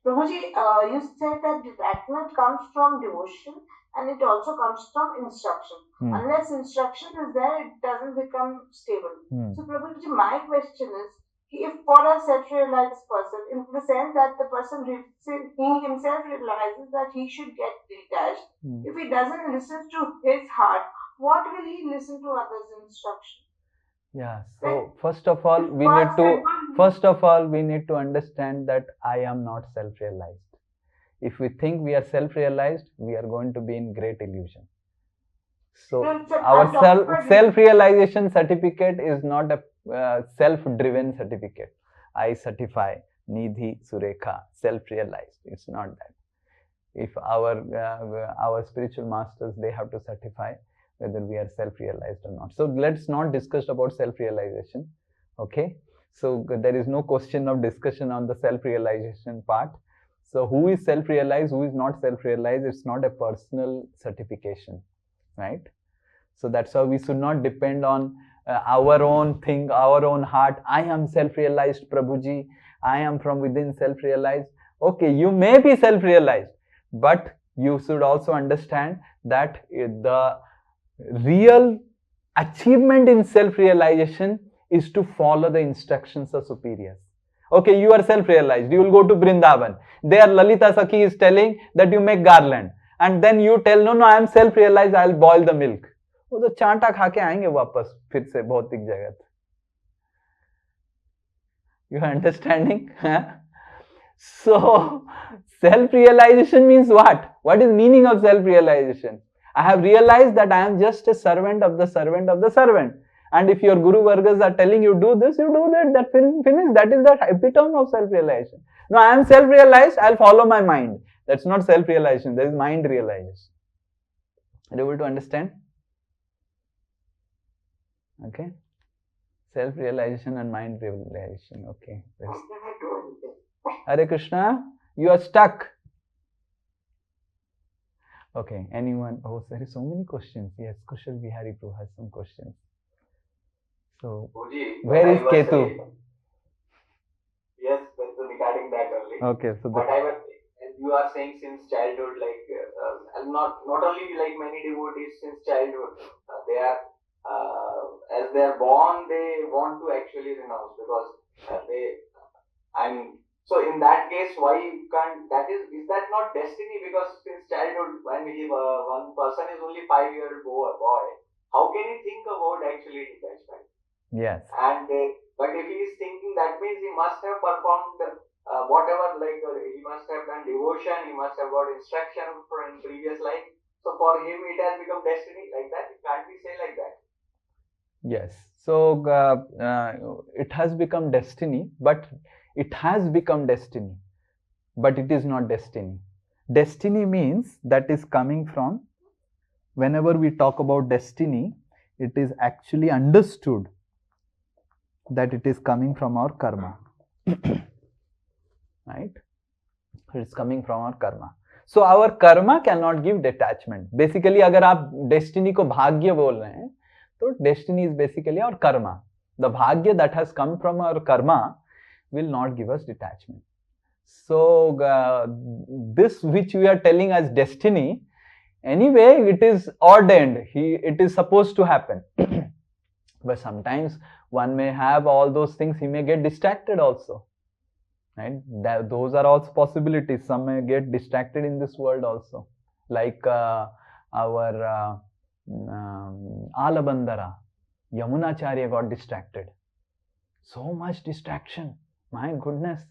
Prabhuji, you said that detachment comes from devotion and it also comes from instruction. Unless instruction is there, it doesn't become stable. So Prabhuji, my question is, if for a self-realized person, in the sense that the person, he himself realizes that he should get detached, if he doesn't listen to his heart, what will he listen to others' instruction? Yeah, so first of all, we need to understand that I am not self-realized. If we think we are self-realized, we are going to be in great illusion. So our self-realization certificate is not a self-driven certificate. I certify Nidhi Surekha, self-realized. It's not that. If our spiritual masters, they have to certify whether we are self-realized or not. So let's not discuss about self-realization. Okay. So there is no question of discussion on the self-realization part. So who is self-realized, who is not self-realized, it's not a personal certification, right? So that's why we should not depend on our own thing, our own heart. I am self-realized, Prabhuji. I am from within self-realized. Okay, you may be self-realized, but you should also understand that the real achievement in self-realization is to follow the instructions of superiors. Okay, you are self-realized. You will go to Vrindavan. There Lalita Sakhi is telling that you make garland. And then you tell, no, I am self-realized, I will boil the milk. वो तो चांटा खा के आएंगे वापस फिर से भौतिक जगत. You are understanding? So self-realization means what? What is meaning of self-realization? I have realized that I am just a servant of the servant of the servant. And if your Guru Vargas are telling you do this, you do that. That finish. That is the epitome of self-realization. No, I am self-realized. I'll follow my mind. That's not self-realization. That is mind realization. Are you able to understand? Okay. Self-realization and mind realization. Okay. Hare Krishna, you are stuck. Okay. Anyone? Oh, there is so many questions. Yes, Kushal Bihari Prabhu has some questions. So, where is Ketu? Yes, regarding that only. Okay, so what I was, and you are saying since childhood, like and not only like many devotees since childhood, they are as they are born, they want to actually renounce because so in that case, why you can't? Is that not destiny? Because since childhood, when one person is only 5-year-old boy, how can he think about actually detachment? Yes. And but if he is thinking, that means he must have performed whatever, like he must have done devotion, he must have got instruction from previous life. So for him, it has become destiny, like that. It can't be say like that. Yes. So it has become destiny, but it has become destiny, but it is not destiny. Destiny means that is coming from, whenever we talk about destiny, it is actually understood that it is coming from our karma. Right? It's coming from our karma. So our karma cannot give detachment. Basically, अगर आप destiny को भाग्य बोल रहे हैं, तो destiny is basically our karma. The bhagya that has come from our karma will not give us detachment. So this which we are telling as destiny, Anyway, it is ordained. It is supposed to happen. But sometimes one may have all those things. He may get distracted also. Right? Those are also possibilities. Some may get distracted in this world also. Like our Alabandara, Yamunacharya got distracted. So much distraction. My goodness.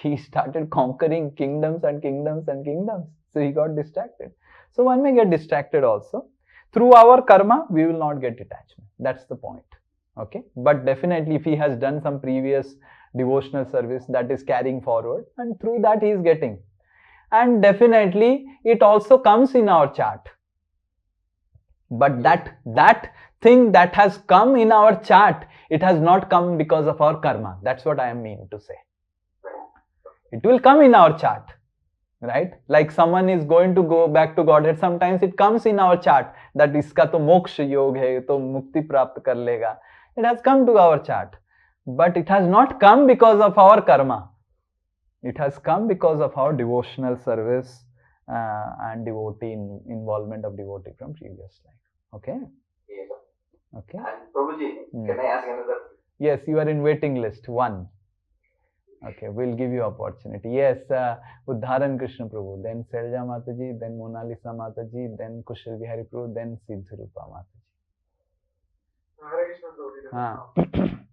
He started conquering kingdoms and kingdoms and kingdoms. So he got distracted. So one may get distracted also. Through our karma, we will not get detachment. That's the point. Okay. But definitely if he has done some previous devotional service, that is carrying forward, and through that he is getting. And definitely it also comes in our chart. But that thing that has come in our chart, it has not come because of our karma. That's what I am meaning to say. It will come in our chart, right? Like someone is going to go back to Godhead. Sometimes it comes in our chart that iska to moksha yoga hai, to mukti prapt kar lega. It has come to our chart. But it has not come because of our karma. It has come because of our devotional service and involvement of devotee from previous life. Okay? Yes. Okay. And Prabhuji, can I ask another? Yes, you are in waiting list 1. Okay, we'll give you opportunity. Yes, Uddharan Krishna Prabhu, then Selja Mataji, then Monalisa Mataji, then Kushal Vihari Prabhu, then Siddharupa Mataji. Hare Krishna Prabhu. हाँ.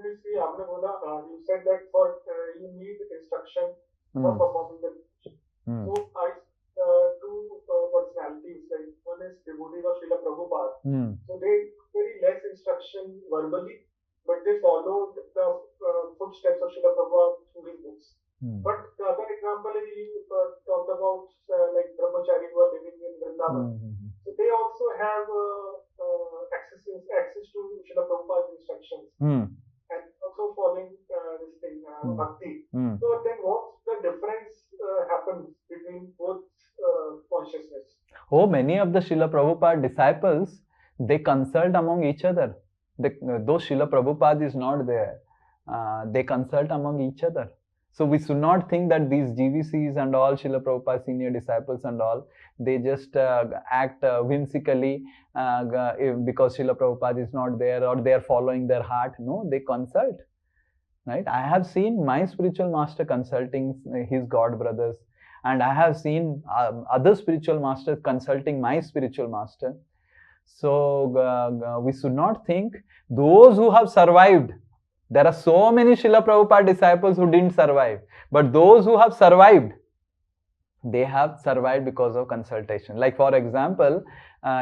See, आपने बोला, you said that for you need instruction for performing the devotion. So I two personalities, like one is devotees of Srila Prabhupada. So they very less instruction verbally, but they followed the footsteps of Srila Prabhupada through his books. But the other example is you talked about like brahmachari who are living in Vrindavan. So they also have access to Srila Prabhupada's instructions. And also following this thing, bhakti. So then what's the difference happens between both consciousness? Oh, many of the Srila Prabhupada disciples, they consult among each other. Though Srila Prabhupada is not there, they consult among each other. So we should not think that these GVCs and all, Srila Prabhupada senior disciples and all, they just act whimsically because Srila Prabhupada is not there, or they are following their heart. No, they consult. Right? I have seen my spiritual master consulting his god brothers, and I have seen other spiritual masters consulting my spiritual master. So we should not think those who have survived. There are so many Srila Prabhupada disciples who didn't survive. But those who have survived, they have survived because of consultation. Like for example,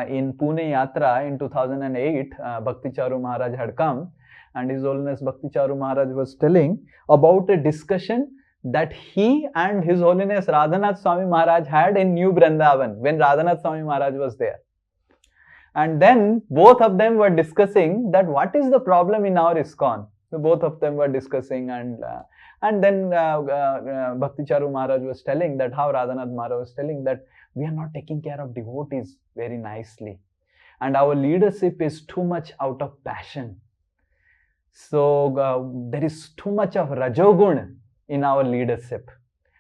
in Pune Yatra in 2008, Bhakti Charu Maharaj had come, and His Holiness Bhakti Charu Maharaj was telling about a discussion that he and His Holiness Radhanath Swami Maharaj had in New Vrindavan when Radhanath Swami Maharaj was there. And then both of them were discussing that what is the problem in our ISKCON. So both of them were discussing, and then Bhakti Charu Maharaj was telling that how Radhanath Maharaj was telling that we are not taking care of devotees very nicely, and our leadership is too much out of passion. So there is too much of Rajogun in our leadership.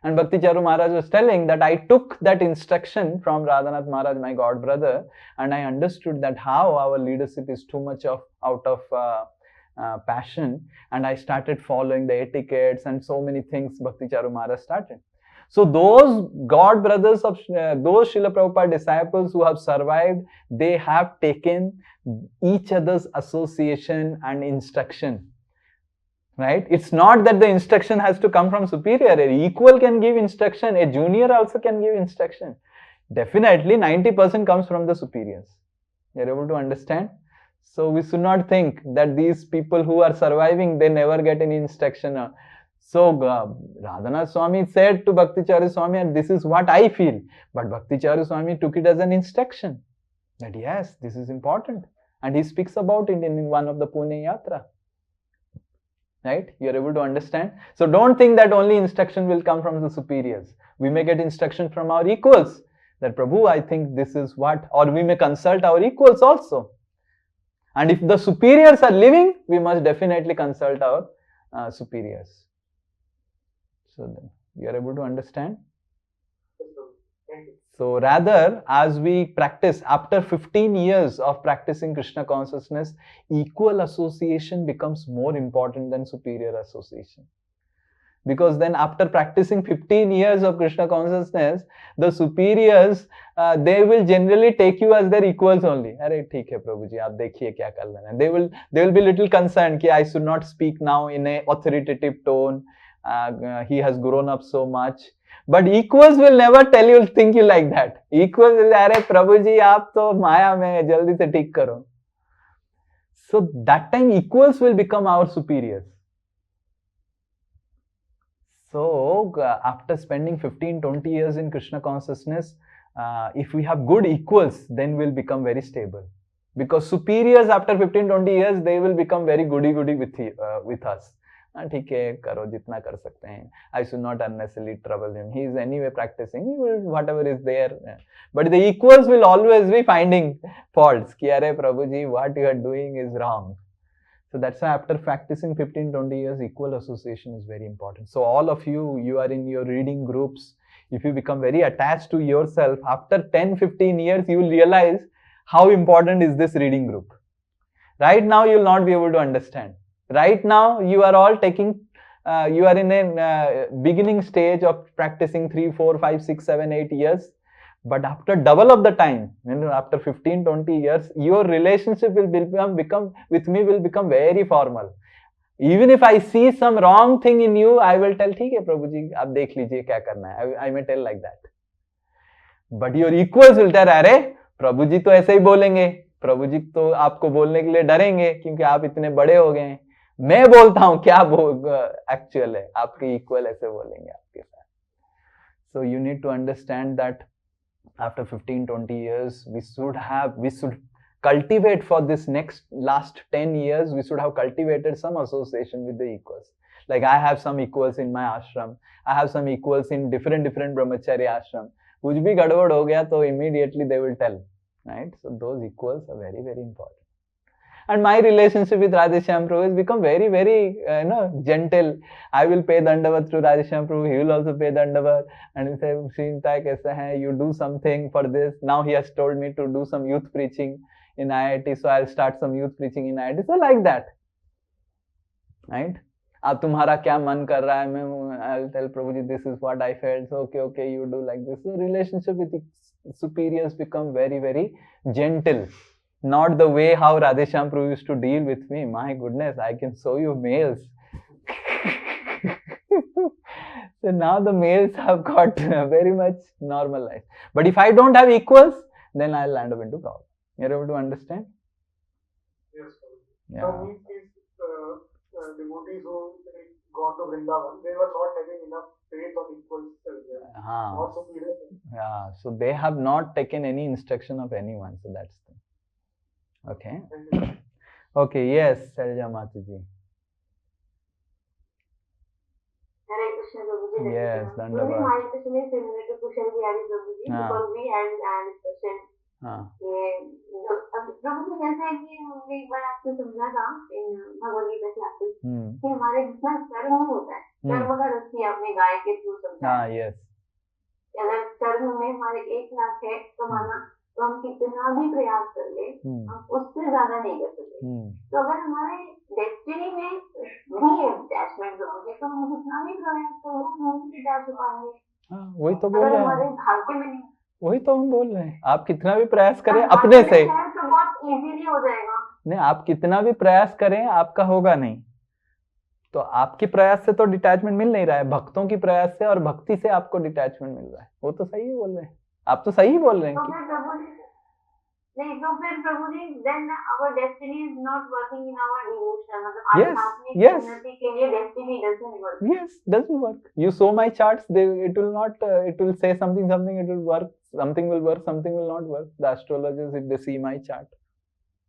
And Bhakti Charu Maharaj was telling that I took that instruction from Radhanath Maharaj, my god brother, and I understood that how our leadership is too much of out of passion, and I started following the etiquettes and so many things Bhakti Charu Maharaj started. So those god brothers of those Srila Prabhupada disciples who have survived, they have taken each other's association and instruction. Right? It's not that the instruction has to come from superior. An equal can give instruction. A junior also can give instruction. Definitely 90% comes from the superiors. You're able to understand? So we should not think that these people who are surviving, they never get any instruction. So Radhanath Swami said to Bhakti Charu Swami, and this is what I feel. But Bhakti Charu Swami took it as an instruction. That yes, this is important. And he speaks about it in one of the Pune Yatra. Right? You are able to understand? So don't think that only instruction will come from the superiors. We may get instruction from our equals. That Prabhu, I think this is what, or we may consult our equals also. And if the superiors are living, we must definitely consult our superiors. So then, you are able to understand? So rather, as we practice, after 15 years of practicing Krishna consciousness, equal association becomes more important than superior association. Because then after practicing 15 years of Krishna consciousness, the superiors, they will generally take you as their equals only. Arey, theek hai Prabhuji, aap dekhiye kya kar lena. They will be little concerned ki I should not speak now in a authoritative tone. He has grown up so much. But equals will never think you like that. Equals will say, arey Prabhuji, aap to maya mein, jaldi se theek karo. So that time equals will become our superiors. So after spending 15-20 years in Krishna consciousness, if we have good equals, then we'll become very stable. Because superiors after 15-20 years, they will become very goody with us. ठीक है, करो जितना कर सकते हैं. I should not unnecessarily trouble him. He is anyway practicing. He will, whatever is there. But the equals will always be finding faults. कि अरे Prabhuji, what you are doing is wrong. So that's why after practicing 15-20 years, equal association is very important. So all of you are in your reading groups. If you become very attached to yourself, after 10-15 years, you will realize how important is this reading group. Right now, you will not be able to understand. Right now, you are all taking, you are in a beginning stage of practicing 3, 4, 5, 6, 7, 8 years. But after double of the time, after 15-20 years, your relationship will become with me will become very formal. Even if I see some wrong thing in you, I will tell, ठीक है प्रभु जी, आप देख लीजिए क्या करना है. I may tell like that. But your equals will tell, अरे प्रभु जी तो ऐसे ही बोलेंगे, प्रभु जी तो आपको बोलने के लिए डरेंगे क्योंकि आप इतने बड़े हो गए हैं. मैं बोलता हूँ क्या एक्चुअल है, आपके इक्वल ऐसे बोलेंगे आपके साथ. So you need to understand that after 15-20 years, we should cultivate for this last 10 years, we should have cultivated some association with the equals. Like I have some equals in my ashram, I have some equals in different brahmachari ashram. Kuch bhi gadbad ho gaya, to immediately they will tell, right? So those equals are very, very important. And my relationship with Radheshyam Prabhu has become very, very gentle. I will pay Dandavat to Radheshyam Prabhu. He will also pay Dandavat. And he say, Sri Nitai, kaisa hai? You do something for this. Now he has told me to do some youth preaching in IIT. So I'll start some youth preaching in IIT. So like that. Right? अब तुम्हारा क्या मन कर रहा है? मैं I'll tell Prabhuji, this is what I felt. So okay, you do like this. So relationship with the superiors become very, very gentle. Not the way how Radheshyam Prabhu used to deal with me. My goodness, I can show you mails. So now the mails have got very much normalized. But if I don't have equals, then I'll land up into problem. You're able to understand? Yes. Yeah. So these devotees who gone to Vrindavan, they were not having enough faith on equals. Yeah. So they have not taken any instruction of anyone. So that's the thing. Okay. Okay, yes, Salja Mataji. Hare Krishna Prabhuji. Yes, Dandavat. My question is similar to Kushal Bihari Prabhuji because we had an discussion. प्रभु जी जैसे कि हमने एक बार आपको समझा था इन Bhagavad Gita classes कि हमारे जितना कर्म होता है कर्म का रस्सी आपने गाय के थ्रू समझा. Yes. अगर कर्म में हमारे 1 लाख है कमाना तो हम कितना भी प्रयास कर ले हम उससे ज्यादा नहीं कर सकते. तो अगर हमारे डेस्टिनी में भी है अटैचमेंट होगी तो हम कितना भी प्रयास करें हम नहीं अटैच हो पाएंगे. वही तो बोल रहे हैं. हमारे भाग्य में नहीं. वही तो हम बोल रहे हैं. आप कितना भी प्रयास करें अपने से तो बहुत इजीली हो जाएगा. नहीं, आप कितना भी प्रयास करें आपका होगा नहीं. तो आपके प्रयास से तो डिटैचमेंट मिल नहीं रहा है, भक्तों की प्रयास से और भक्ति से आपको डिटैचमेंट मिल रहा है. वो तो सही बोल रहे हैं, आप तो सही बोल रहे हैं. तो फिर प्रभु जी then our destiny is not working in our devotion. Yes. के लिए destiny doesn't work. Yes, doesn't work. You show my charts, it will not. It will say something. It will work. Something will work. Something will not work. The astrologers, if they see my chart,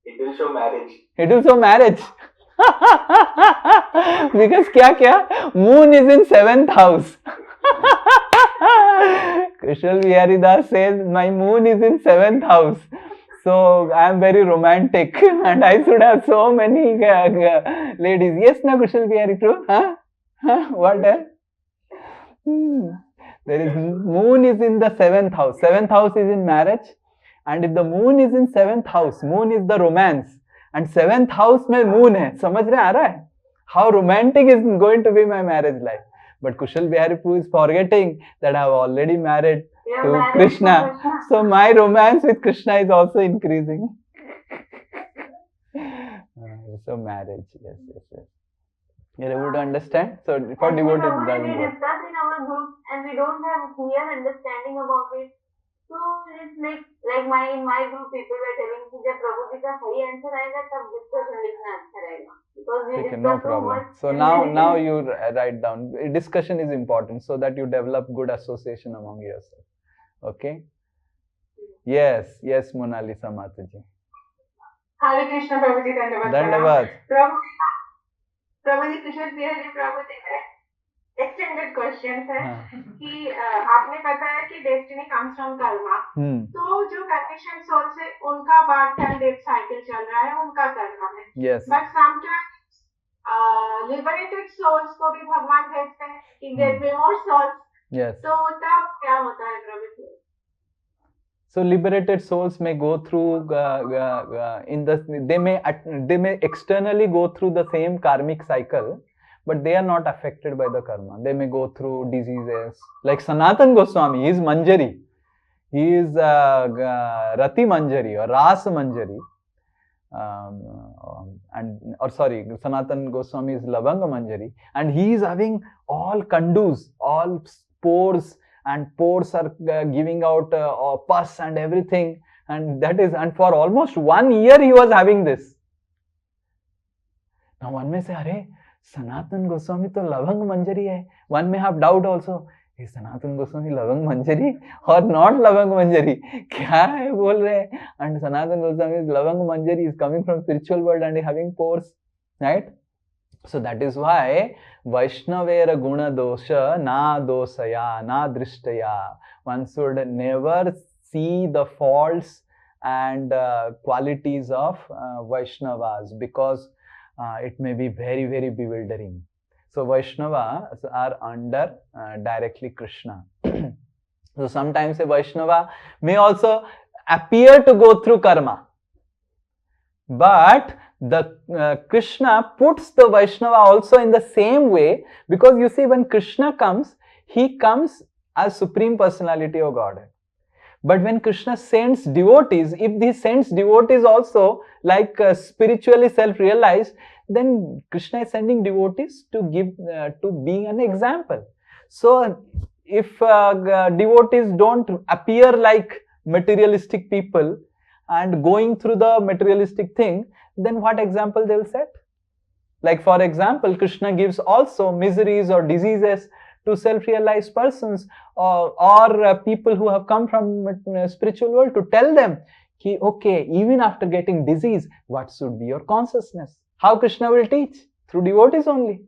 it will show marriage. It will show marriage. Because क्या moon is in 7th house. Kushal Bihari Das says my moon is in 7th house. So I am very romantic and I should have so many ladies. Yes, na Kushal Bihari, true? Huh? What else? There is moon is in the 7th house. 7th house is in marriage. And if the moon is in 7th house, moon is the romance. And 7th house mein moon hai. समझ रहे आ रहा है? How romantic is going to be my marriage life. But Kushal Bihari Prabhu is forgetting that I have already married to Krishna. So my romance with Krishna is also increasing. So marriage, yes. You're able to understand? So for devotees, it doesn't work. We discuss in our group and we don't have clear understanding about it. So it's like in my group people were telling कि जब प्रभु जी का सही answer आएगा तब discussion लिखना अच्छा रहेगा. Because we discuss no problem. So now you write down. Discussion is important so that you develop good association among yourself. Okay? Yes, Mona Lisa Mataji. Hare Krishna Prabhuji, Dandavad. Prabhuji, Krishna Bihari Prabhuji, extended questions है कि आपने बताया कि destiny comes from karma. तो जो conditioned souls है उनका birth and death cycle चल रहा है, उनका कर्म है. Yes. But sometimes liberated souls को भी भगवान भेजते हैं कि get me more souls. Yes. तो तब क्या होता है प्रभुजी? So liberated souls may go through they may externally go through the same karmic cycle, but they are not affected by the karma. They may go through diseases like Sanatan Goswami. He is Manjari. He is Rati Manjari or Ras Manjari. Sanatan Goswami is Lavanga Manjari, and he is having all kandus, all spores. And pores are giving out pus and everything, and for almost 1 year he was having this. Now one may say, "Arey, Sanatan Goswami to Lavang Manjari hai." One may have doubt also. Is Sanatan Goswami Lavang Manjari or not Lavang Manjari? Kya hai bol rahe? And Sanatan Goswami is Lavang Manjari, is coming from spiritual world and is having pores, right? So that is why Vaishnavera guna dosha na dosaya na drishtaya. One should never see the faults and qualities of Vaishnavas, because it may be very, very bewildering. So Vaishnavas are under directly Krishna. So sometimes a Vaishnava may also appear to go through karma, but the Krishna puts the Vaishnava also in the same way, because you see, when Krishna comes, he comes as Supreme Personality of Godhead. But when Krishna sends devotees, if he sends devotees also like spiritually self-realized, then Krishna is sending devotees to give to being an example. So if devotees don't appear like materialistic people and going through the materialistic thing, then what example they will set? Like for example, Krishna gives also miseries or diseases to self-realized persons or people who have come from spiritual world, to tell them, okay, even after getting disease, what should be your consciousness? How Krishna will teach? Through devotees only.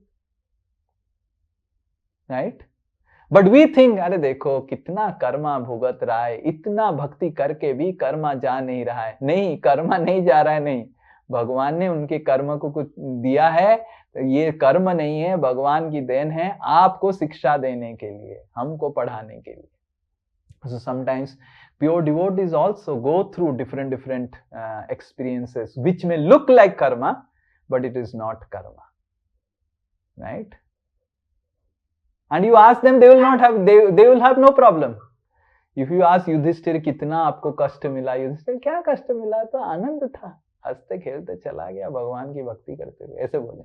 Right? But we think, अरे देखो कितना कर्मा भुगत रहा है, इतना भक्ति करके भी कर्मा जा नहीं रहा है. नहीं, कर्मा नहीं जा रहा है, नहीं. भगवान ने उनके कर्म को कुछ दिया है, ये कर्म नहीं है, भगवान की देन है आपको शिक्षा देने के लिए, हमको पढ़ाने के लिए. So sometimes pure devotees also go through different experiences which may look like karma, but it is not karma. Right? And you ask them, they will have no problem. If you ask Yudhishthir कितना आपको कष्ट मिला, Yudhishthir क्या कष्ट मिला, तो आनंद था, हंसते खेलते चला गया भगवान की भक्ति करते हुए, ऐसे बोले.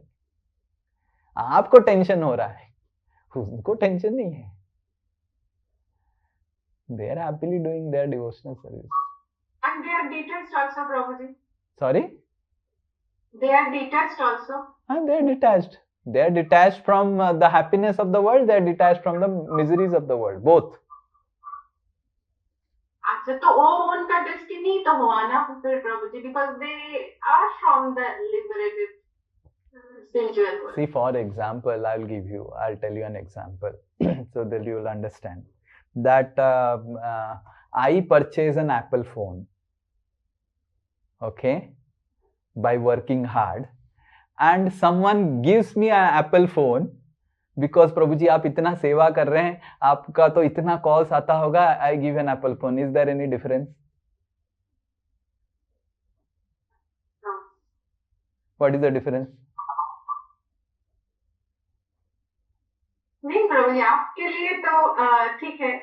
आपको टेंशन हो रहा है, उनको टेंशन नहीं है. They are happily doing their devotional service. And they are detached also, Prabhuji. Sorry? They are detached also. And they are detached. They are detached from the happiness of the world. They are detached from the miseries of the world. Both. अच्छा, तो वो उनका destiny तो हुआ ना फिर प्रभुजी, because they are from the liberated spiritual world. See, for example, I'll tell you an example so that you will understand. That I purchase an Apple phone, okay, by working hard, and someone gives me an Apple phone because Prabhu ji आप इतना सेवा कर रहे हैं, आपका तो इतना calls आता होगा, I give an apple phone. Is there any difference? What is the difference? नहीं प्रभु जी, आपके लिए तो ठीक है,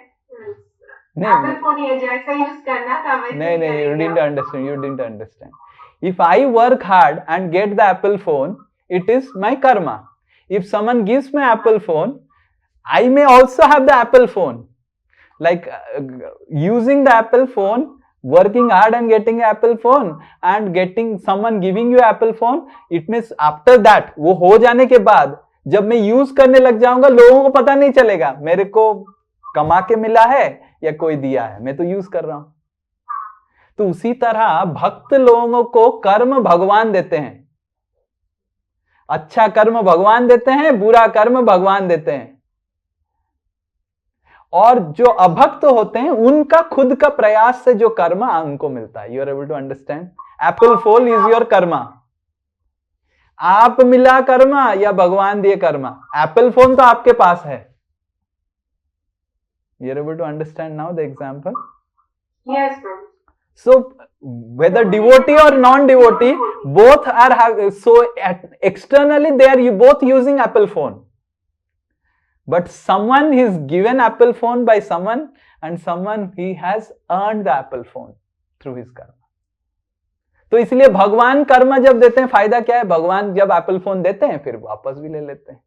नहीं फोन ये जैसा यूज करना था वैसे नहीं नहीं, you didn't understand, you didn't understand. If I work hard and get the Apple phone, it is my karma. If someone gives me Apple phone, I may also have the Apple phone. Like using the Apple phone, working hard and getting an Apple phone, and getting someone giving you Apple phone, it means after that, वो हो जाने के बाद जब मैं use करने लग जाऊंगा, लोगों को पता नहीं चलेगा मेरे को कमा के मिला है या कोई दिया है, मैं तो यूज कर रहा हूं. तो उसी तरह भक्त लोगों को कर्म भगवान देते हैं. अच्छा कर्म भगवान देते हैं, बुरा कर्म भगवान देते हैं. और जो अभक्त होते हैं उनका खुद का प्रयास से जो कर्म उनको मिलता है. You are able to understand? Apple phone is your karma. आप मिला कर्मा या भगवान दिए कर्मा? एप्पल फोन तो आपके पास है. You are able to understand now the example? Yes, sir. So whether devotee or non-devotee, both are so externally they are both using Apple phone. But someone is given Apple phone by someone, and someone he has earned the Apple phone through his karma. तो इसलिए भगवान कर्म जब देते हैं, फायदा क्या है? भगवान जब एप्पल फोन देते हैं फिर वापस भी ले लेते हैं.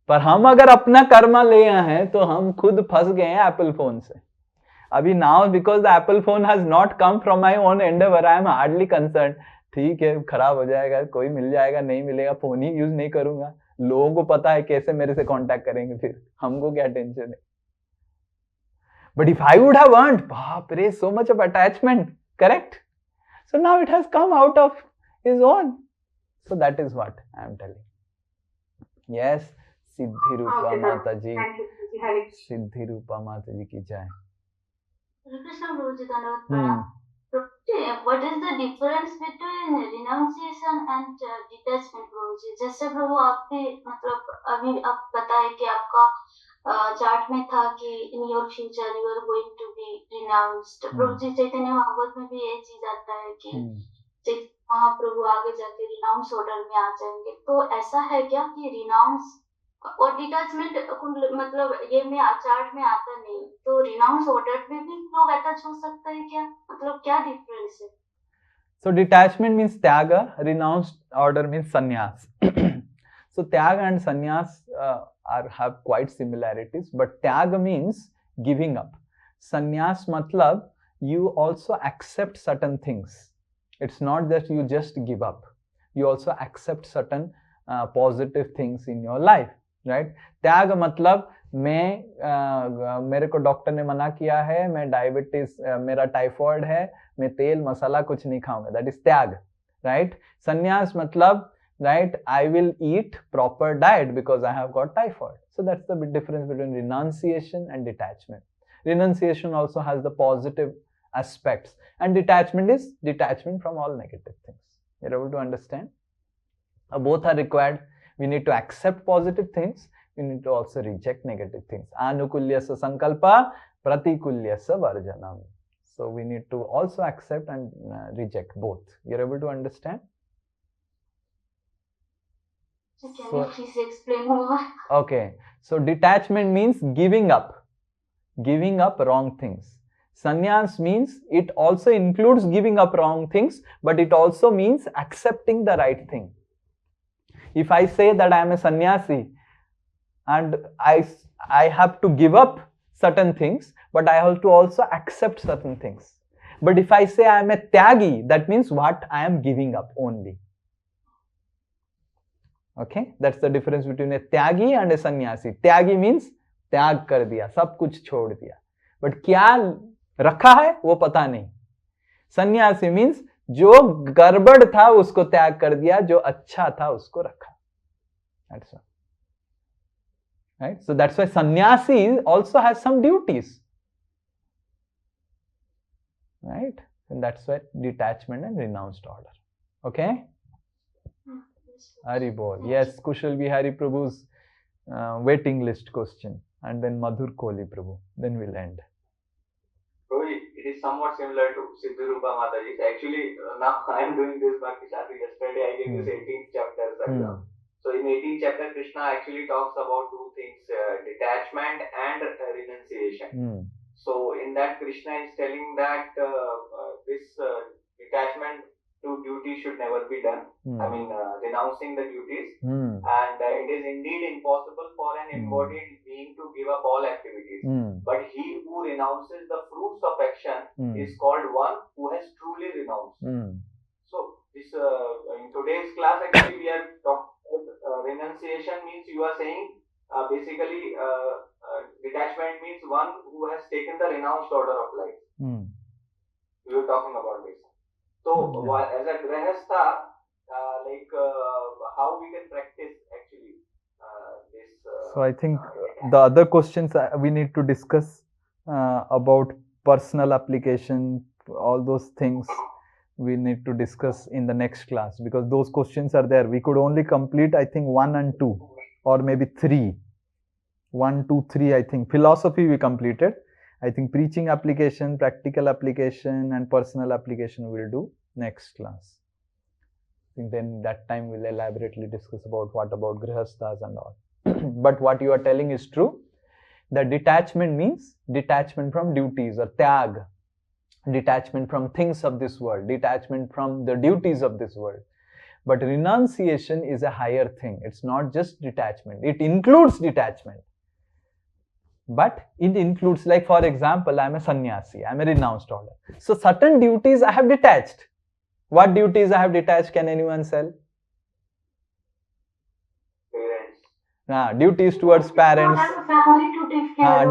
पर हम अगर अपना कर्मा ले आए हैं तो हम खुद फंस गए हैं एप्पल फोन से. अभी now because the Apple phone has not come from my own Endeavour, I am hardly concern. ठीक है, खराब हो जाएगा, कोई मिल जाएगा, नहीं मिलेगा, फोन ही यूज नहीं करूंगा. लोगों को पता है कैसे मेरे से कांटेक्ट करेंगे, फिर हमको क्या टेंशन है. But if I would have earned, बाप रे, so much of attachment, correct? So now it has come out of his own. So that is what I am telling. Yes, Siddhi Rupa Mata ji, सिद्धि रूपा माता जी की जय. What is the difference between renunciation and detachment, प्रभु? जैसे प्रभु आपके मतलब अभी आप बताए कि आपका चार्ट में था कि in your future you are going to be renounced. प्रभु जी, चैतन्य भागवत में भी ये चीज आता है कि महाप्रभु आगे जाके रिनाउंस ऑर्डर में आ जाएंगे. तो ऐसा है क्या कि रिनाउंस और डिटैचमेंट मतलब ये में चार्ट में आता नहीं, तो रिनाउंस ऑर्डर में भी लोग अटैच हो सकते हैं क्या? मतलब क्या डिफरेंस है? So detachment means tyaga, renounced order means sannyas. So tyaga and sannyas have quite similarities, but tyaga means giving up. Sannyas matlab you also accept certain things. It's not that you just give up. You also accept certain positive things in your life. Right? त्याग मतलब मैं मेरे को doctor ने मना किया है, मैं डायबिटीज, मेरा टाइफॉइड है, मैं तेल मसाला कुछ नहीं खाऊंगा, दैट इज त्याग. राइट? संन्यास मतलब right, I will eat proper diet because I have got typhoid. So that's the difference between renunciation and detachment. Renunciation also has the positive aspects and detachment is detachment from all negative things. You're able to understand? Both are required. We need to accept positive things. We need to also reject negative things. Anukulyasa sankalpa, pratikulyasa varjanam. So we need to also accept and reject both. You're able to understand? Can you please explain more? Okay. So detachment means giving up. Giving up wrong things. Sannyas means it also includes giving up wrong things, but it also means accepting the right thing. If I say that I am a sannyasi and I have to give up certain things, but I have to also accept certain things. But if I say I am a tyagi, that means what? I am giving up only. Okay? That's the difference between a tyagi and a sannyasi. Tyagi means त्याग कर दिया, सब कुछ छोड़ दिया, but क्या रखा है वो पता नहीं. सन्यासी मीन्स जो गड़बड़ था उसको त्याग कर दिया, जो अच्छा था उसको रखा. That's all. Right? So that's why sannyasi also has some duties. Right? And that's why detachment and renounced order. Okay? Hari Bol. Yes, Kushal Bihari Prabhu's waiting list question, and then Madhur Kohli Prabhu. Then we'll end. It is somewhat similar to Siddhurupa Mataji. Actually, now I am doing this Bhakti Shastri. Yesterday I gave this 18th chapter exam. So in 18th chapter, Krishna actually talks about two things, detachment and renunciation. So in that, Krishna is telling that this detachment to duty should never be done. I mean, renouncing the duties. And it is indeed impossible for an embodied being to give up all activities. But he who renounces the fruits of action is called one who has truly renounced. So this in today's class, actually, we are talking renunciation means you are saying basically detachment means one who has taken the renounced order of life. We were talking about this. So as a grahastha, how we can practice actually this. So I think the other questions we need to discuss about personal application, all those things we need to discuss in the next class, because those questions are there. We could only complete, I think, 1 and 2 or maybe 3. 1, 2, 3, I think. Philosophy we completed. I think preaching application, practical application and personal application we'll do next class. I think then that time we'll elaborately discuss about what about grihasthas and all. But what you are telling is true. The detachment means detachment from duties or tyag. Detachment from things of this world, detachment from the duties of this world. But renunciation is a higher thing. It's not just detachment. It includes detachment. But it includes, like for example, I'm a sannyasi, I'm a renounced order. So certain duties I have detached. What duties I have detached? Can anyone tell? Duties towards parents,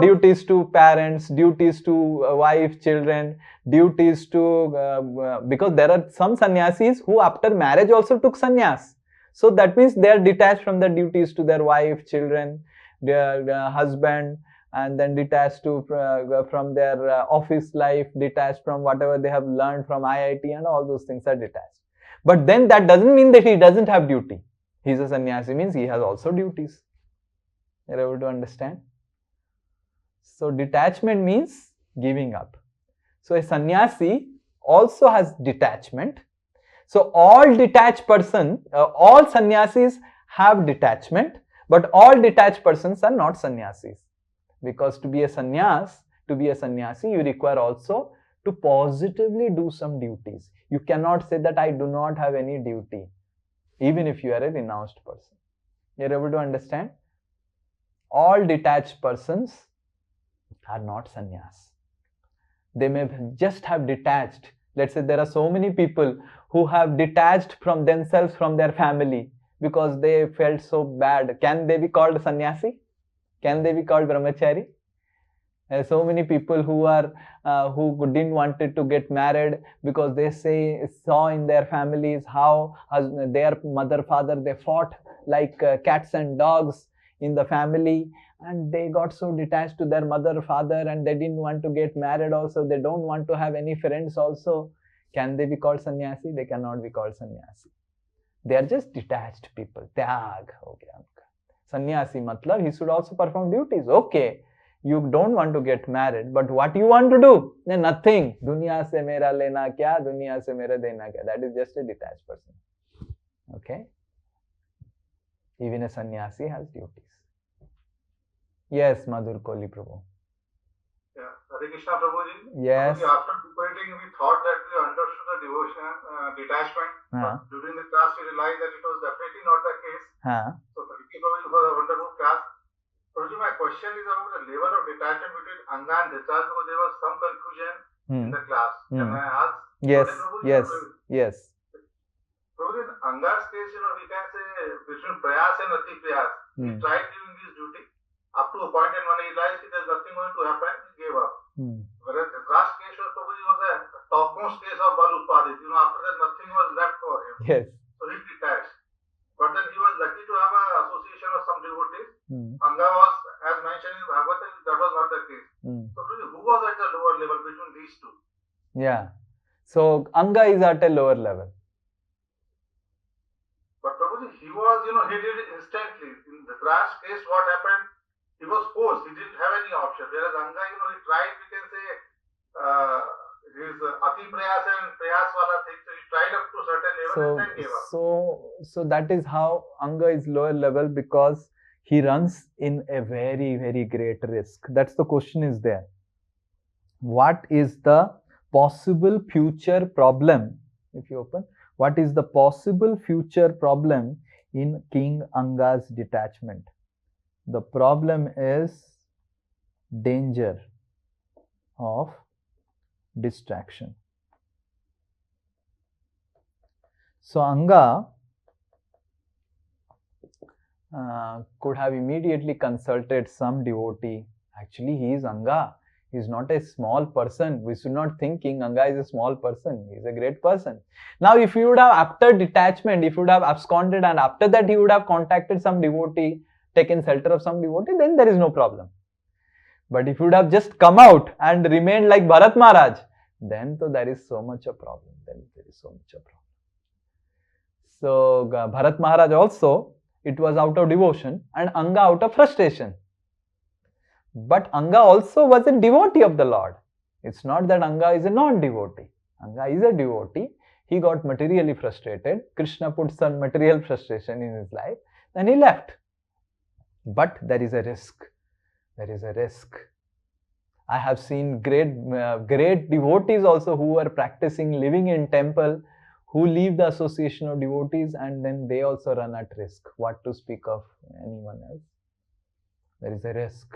duties to parents, duties to wife, children, duties to because there are some sannyasis who after marriage also took sannyas. So that means they are detached from the duties to their wife, children, their husband, and then detached to from their office life, detached from whatever they have learned from IIT, and all those things are detached. But then that doesn't mean that he doesn't have duty. He's a sannyasi means he has also duties. You're able to understand? So detachment means giving up. So a sannyasi also has detachment. So all detached person, all sannyasis have detachment, but all detached persons are not sannyasis. Because to be a sannyasi, you require also to positively do some duties. You cannot say that I do not have any duty, even if you are a renounced person. You're able to understand? All detached persons are not sannyas. They may just have detached. Let's say there are so many people who have detached from themselves, from their family, because they felt so bad. Can they be called sannyasi? Can they be called brahmachari? So many people who are who didn't wanted to get married because they saw in their families how their mother, father, they fought like cats and dogs in the family, and they got so detached to their mother, father, and they didn't want to get married also. They don't want to have any friends also. Can they be called sannyasi? They cannot be called sannyasi. They are just detached people. Tyag ho gaya. Sannyasi matlab he should also perform duties. Okay, you don't want to get married, but what you want to do? Nothing. Dunya se mera lena kya, dunya se mera dena kya. That is just a detached person. Okay. Even a sannyasi has duties. Yes, Madhur Kohli Prabhu. Yeah, Hare Krishna Prabhuji. Yes. Prabhuji, after debating, we thought that we understood the devotion, detachment. But during the class, we realized that it was definitely not the case. So, thank you Prabhuji for the wonderful class. Prabhuji, my question is about the level of detachment between Anga and Discharge, because there was some confusion in the class. Can I ask? Yes, yes. Prabhuji, in Anga's case, we can say between Prayas and Ati Prayas, he tried doing his duty up to a point, and when he realized that there's nothing going to happen, he gave up. Whereas the last case was Prabhuji was a topmost case of Bal Utpadit. After that, nothing was left for him. Yes. So he detached. But then he was lucky to have an association of some devotees. Anga was, as mentioned in Bhagavatam, that was not the case. So really, who was at the lower level between these two? Yeah. So Anga is at a lower level. But Prabhuji, he was, he did it instantly. In the Dhritarashtra's case, what happened? He was forced. He didn't have any option. Whereas Anga, he tried, we can say, his ati prayas and prayas wala thing. So he tried up to a certain level and then gave up. So that is how Anga is lower level, because he runs in a very, very great risk. That's the question is there. What is the possible future problem? If you open, what is the possible future problem in King Anga's detachment? The problem is danger of distraction. So Anga could have immediately consulted some devotee. Actually, he is Anga. He is not a small person. We should not think King Anga is a small person. He is a great person. Now, if he would have, after detachment, if he would have absconded and after that he would have contacted some devotee, taken shelter of some devotee, then there is no problem. But if he would have just come out and remained like Bharat Maharaj, then so there is so much a problem. So Bharat Maharaj also, it was out of devotion and Anga out of frustration. But Anga also was a devotee of the Lord. It's not that Anga is a non-devotee. Anga is a devotee. He got materially frustrated. Krishna put some material frustration in his life. Then he left. But there is a risk. There is a risk. I have seen great devotees also who are practicing, living in temple, who leave the association of devotees and then they also run at risk. What to speak of anyone else? There is a risk.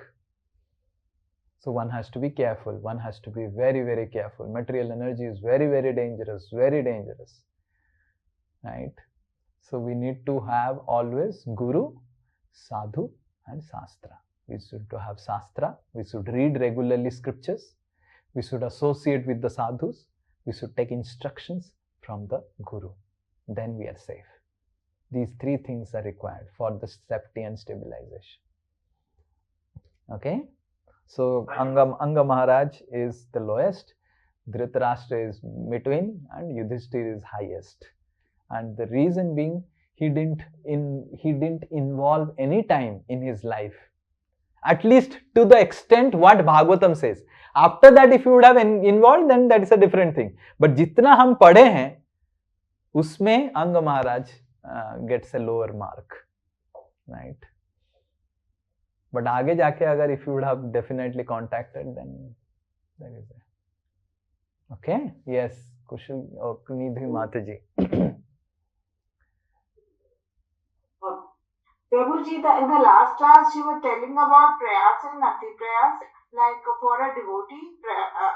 So one has to be careful. One has to be very, very careful. Material energy is very, very dangerous. Very dangerous. Right? So we need to have always Guru, Sadhu and Shastra. We should have Shastra. We should read regularly scriptures. We should associate with the sadhus. We should take instructions from the Guru. Then we are safe. These three things are required for the safety and stabilization. Okay? So Anga Maharaj is the lowest, Dhritarashtra is between, and Yudhishthira is highest. And the reason being, he didn't involve any time in his life. At least to the extent what Bhagavatam says. After that, if you would have involved, then that is a different thing. But jitna hum padhe hain, usme Anga Maharaj gets a lower mark. Right? But आगे जाके अगर if you would have definitely contacted, then that is it. Okay? Yes, Kushal or Nidhi Mataji. Prabhuji, in the last class you were telling about prayas and ati prayas. Like for a devotee,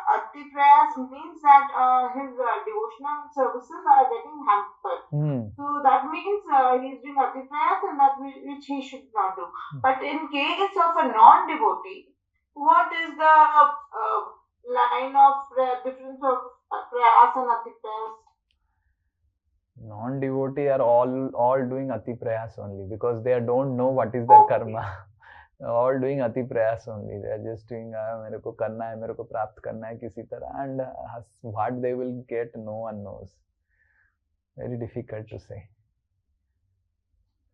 ati prayas means that his devotional services are getting hampered. So that means he is doing ati prayas and that which he should not do. But in case of a non-devotee, what is the line of difference of prayas and ati prayas? Non-devotee are all doing ati prayas only because they don't know what is their karma. All doing ati prayas only. They are just doing मेरे को करना है, मेरे को प्राप्त करना है किसी तरह, and what they will get, no one knows. Very difficult to say.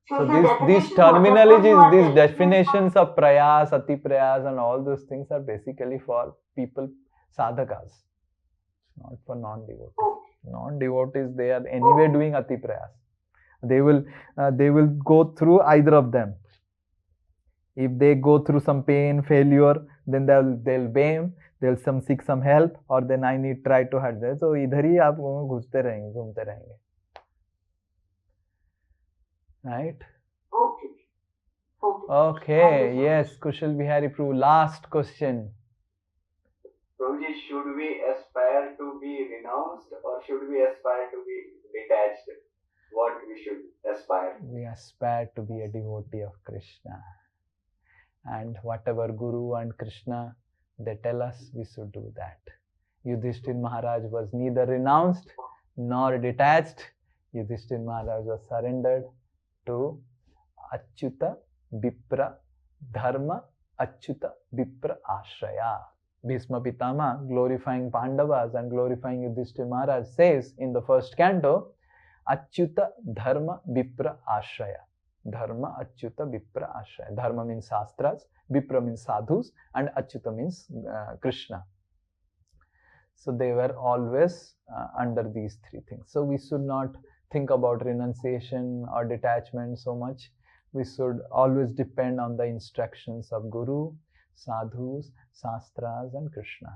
So these terminologies, these definitions of prayas, ati prayas, and all those things are basically for people, sadhakas, not for non-devotees. Non-devotees, they are anyway doing ati prayas. They will go through either of them. If they go through some pain, failure, then they'll blame, they'll seek some help, or then I need try to hurt them. So इधर ही आप घुसते रहेंगे, घूमते रहेंगे. Right? Okay. Yes, Kushal Bihari Prabhu. Last question. Prabhuji, should we aspire to be renounced or should we aspire to be detached? What we should aspire? We aspire to be a devotee of Krishna. And whatever Guru and Krishna they tell us, we should do that. Yudhishthira Maharaj was neither renounced nor detached. Yudhishthira Maharaj was surrendered to Achyuta Vipra Dharma Achyuta Vipra Ashraya. Bhishma Pitama, glorifying Pandavas and glorifying Yudhishthira Maharaj, says in the first canto, Achyuta Dharma Vipra Ashraya. Dharma Achyuta Vipra Ashraya. Dharma means Shastras, Vipra means sadhus, and Achyuta means Krishna. So they were always under these three things. So we should not think about renunciation or detachment so much. We should always depend on the instructions of Guru, sadhus, shastras, and Krishna.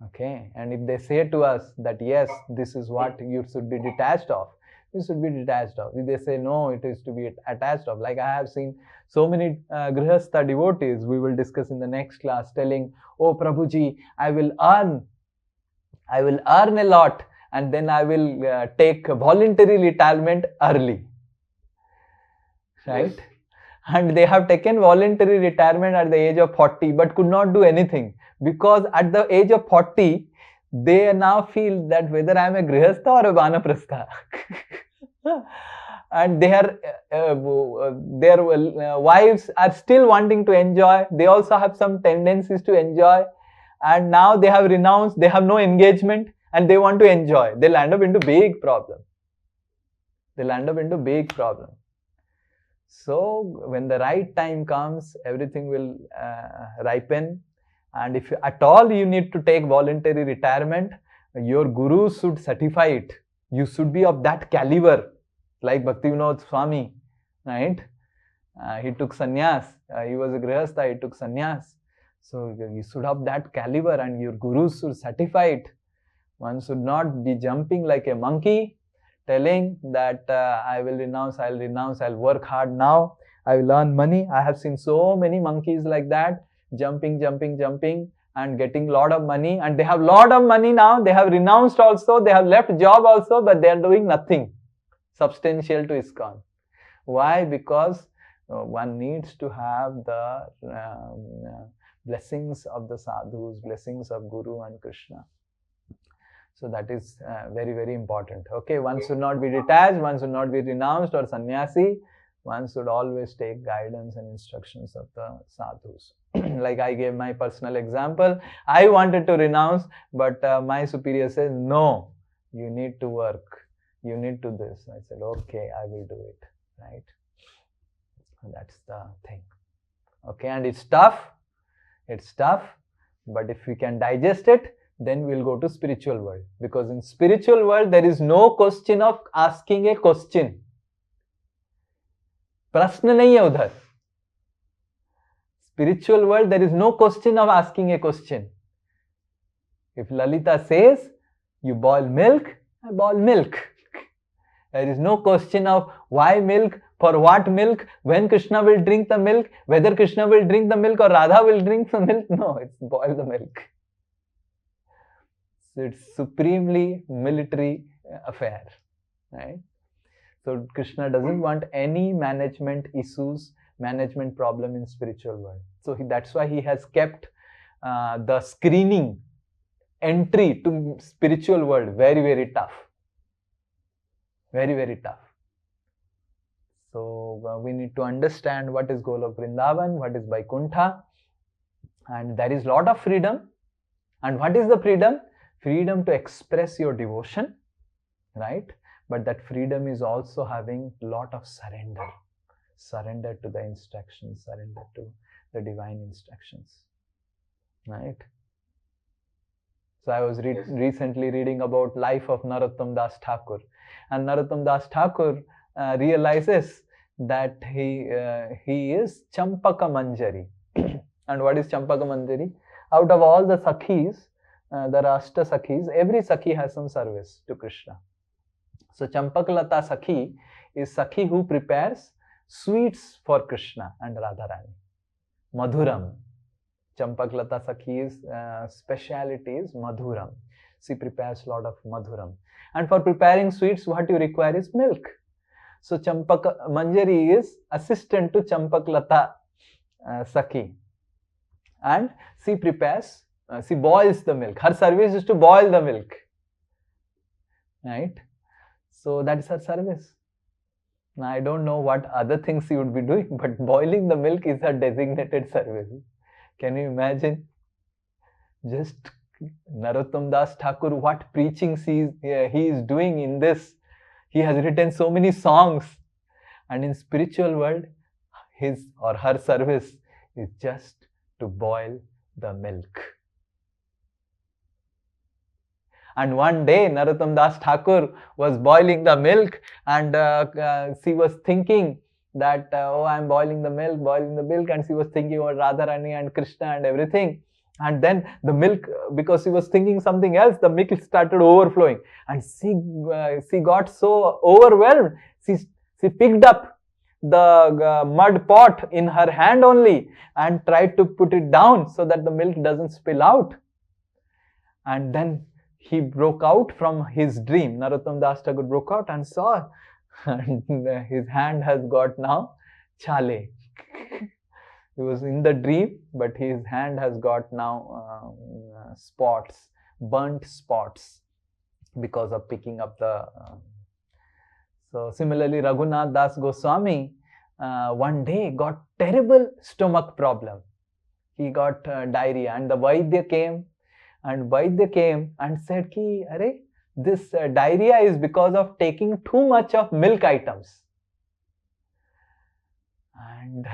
Okay, and if they say to us that yes, this is what you should be detached of, you should be detached of. If they say no, it is to be attached of. Like I have seen so many Grihastha devotees, we will discuss in the next class, telling, oh Prabhuji, I will earn a lot, and then I will take voluntary retirement early. Right? Yes. And they have taken voluntary retirement at the age of 40, but could not do anything, because at the age of 40, they now feel that whether I am a Grihastha or a Vanaprastha. And their wives are still wanting to enjoy. They also have some tendencies to enjoy. And now they have renounced, they have no engagement, and they want to enjoy. They'll end up into big problem. So when the right time comes, everything will ripen. And if at all you need to take voluntary retirement, your guru should certify it. You should be of that caliber, like Bhaktivinoda Swami, right? He took sannyas. He was a grihastha, he took sannyas. So you should have that caliber, and your guru should certify it. One should not be jumping like a monkey, telling that I will renounce, I'll work hard now, I will earn money. I have seen so many monkeys like that, jumping, and getting a lot of money. And they have a lot of money now, they have renounced also, they have left job also, but they are doing nothing substantial to ISKCON. Why? Because one needs to have the blessings of the sadhus, blessings of Guru and Krishna. So that is very, very important. Okay, one should not be detached, one should not be renounced or sannyasi. One should always take guidance and instructions of the sadhus. Like I gave my personal example. I wanted to renounce, but my superior says, no, you need to work. You need to this. I said, okay, I will do it. Right? That's the thing. Okay, and it's tough. It's tough, but if we can digest it, then we'll go to spiritual world. Because in spiritual world, there is no question of asking a question. प्रश्न नहीं है उधर. Spiritual world, there is no question of asking a question. If Lalita says, you boil milk, I boil milk. There is no question of why milk, for what milk, when Krishna will drink the milk, whether Krishna will drink the milk or Radha will drink the milk. No, it's boil the milk. So it's supremely military affair, right? So Krishna doesn't want any management issues, management problem in spiritual world. So that's why he has kept the screening entry to spiritual world very, very tough. Very, very tough. So we need to understand what is Golok Vrindavan, what is Vaikuntha, and there is lot of freedom. And what is the freedom? Freedom to express your devotion, right? But that freedom is also having lot of surrender. Surrender to the instructions, surrender to the divine instructions, right? So I was recently reading about life of Narottam Das Thakur, and Narottam Das Thakur realizes that he is Champaka Manjari. And what is Champaka Manjari? Out of all the Sakhis, there are Ashta Sakhis, every Sakhi has some service to Krishna. So Champakalata Sakhi is Sakhi who prepares sweets for Krishna and Radharani. Madhuram. Champakalata Sakhi's speciality is Madhuram. She prepares a lot of Madhuram. And for preparing sweets, what you require is milk. So Champaka Manjari is assistant to Champakalata Sakhi. And she prepares, she boils the milk. Her service is to boil the milk. Right? So that is her service. Now I don't know what other things she would be doing, but boiling the milk is her designated service. Can you imagine? Just Narottam Das Thakur, what preaching he is doing in this. He has written so many songs, and in spiritual world, his or her service is just to boil the milk. And one day, Narottam Das Thakur was boiling the milk, and she was thinking that, oh, I am boiling the milk, and she was thinking about Radharani and Krishna and everything. And then the milk, because she was thinking something else, the milk started overflowing, and she got so overwhelmed. She picked up the mud pot in her hand only and tried to put it down so that the milk doesn't spill out. And then he broke out from his dream. Narottam Das Thakur broke out and saw, and his hand has got now chale. He was in the dream, but his hand has got now spots, burnt spots, because of picking up the. So similarly, Raghunath Das Goswami one day got terrible stomach problem. He got diarrhea, and the Vaidya came. And Vaidya came and said, ki, Arey, this diarrhea is because of taking too much of milk items. And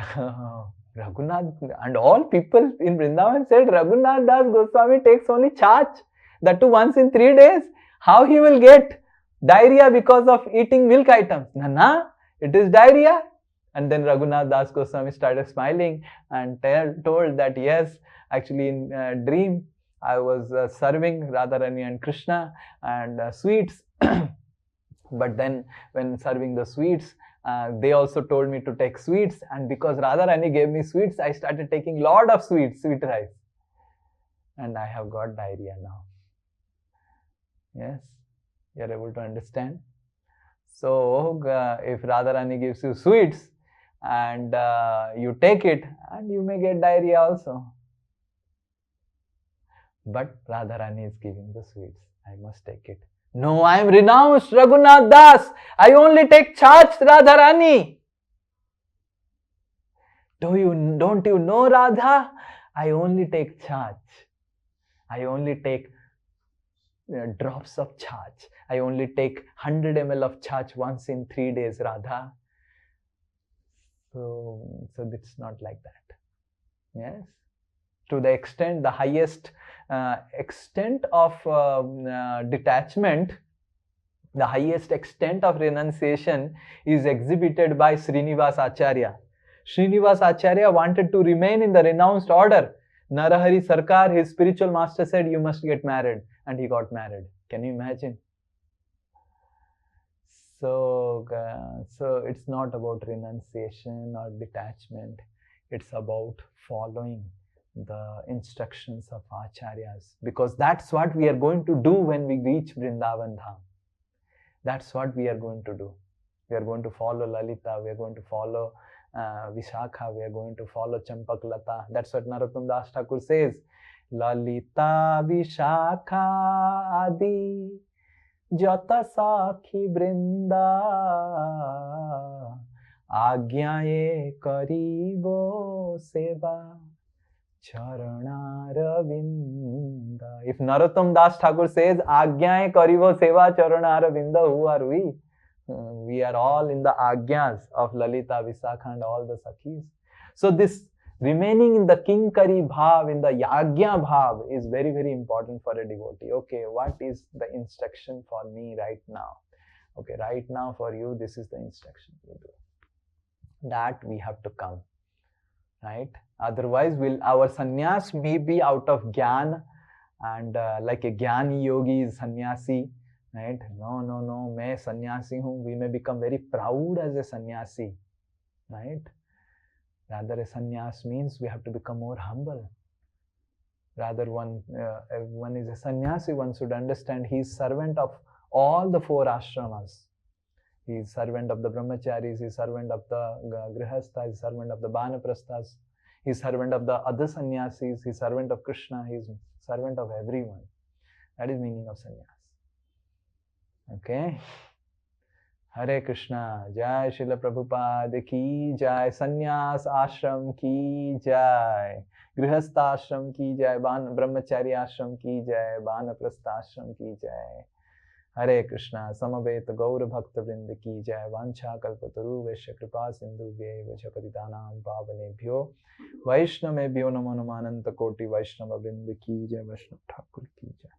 Raghunath and all people in Vrindavan said, Raghunath Das Goswami takes only chach, that too once in 3 days. How he will get diarrhea because of eating milk items? Nana, it is diarrhea. And then Raghunath Das Goswami started smiling and told that, yes, actually in dream, I was serving Radharani and Krishna and sweets. But then when serving the sweets, they also told me to take sweets. And because Radharani gave me sweets, I started taking lot of sweets, sweet rice. And I have got diarrhea now. Yes, you are able to understand. So if Radharani gives you sweets and you take it, and you may get diarrhea also. But Radharani is giving the sweets. I must take it. No, I am renounced, Raghunath Das. I only take chach, Radharani. Don't you know, Radha? I only take chach. I only take drops of chach. I only take 100 ml of chach once in 3 days, Radha. So it's not like that. Yes. To the extent, the highest extent of detachment, the highest extent of renunciation is exhibited by Srinivas Acharya. Srinivas Acharya wanted to remain in the renounced order. Narahari Sarkar, his spiritual master, said, you must get married. And he got married. Can you imagine? So it's not about renunciation or detachment. It's about following the instructions of Acharyas, because that's what we are going to do when we reach Vrindavan Dham. That's what we are going to do. We are going to follow Lalita, we are going to follow Vishakha, we are going to follow Champak Lata. That's what Narottam Das Thakur says. Lalita Vishakha Adi Jata Sakhi Brinda Agyaye Karibo Seva Charanaaravinda. If Narottam Das Thakur says, Agyaye Karivo Seva Charanaaravinda, who are we? We are all in the Agyas of Lalita, Visakha and all the Sakhis. So this remaining in the Kinkari Bhav, in the Yagya Bhav is very, very important for a devotee. Okay, what is the instruction for me right now? Okay, right now for you, this is the instruction you do. That we have to come. Right? Otherwise, our sannyas may be out of jnana, and like a jnani yogi is sannyasi, right? No, main sannyasi hu. We may become very proud as a sannyasi, right? Rather, a sannyas means we have to become more humble. Rather, one is a sannyasi, one should understand he is servant of all the 4 ashramas. He is servant of the brahmacharis, he is servant of the grihasthas, he is servant of the banaprasthas, he is servant of the other sannyasis, he is servant of Krishna, he is servant of everyone. That is meaning of sannyas. Okay. Hare Krishna, Jai Srila Prabhupada ki Jai, Sannyas Ashram ki Jai, Grihastha Ashram ki Jai, Brahmachari Ashram ki Jai, Banaprastha Ashram ki Jai. हरे कृष्णा। समवेत गौर भक्त वृंद की जय। वांछा कल्पतरुभ्यश्च कृपा सिंधुभ्यैव च पतितानां पावनेभ्यो वैष्णवेभ्यो नमो नमः। अनंत कोटि वैष्णव वृंद की जय। वैष्णव ठाकुर की जय।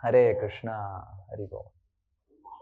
हरे कृष्णा। हरि बोल।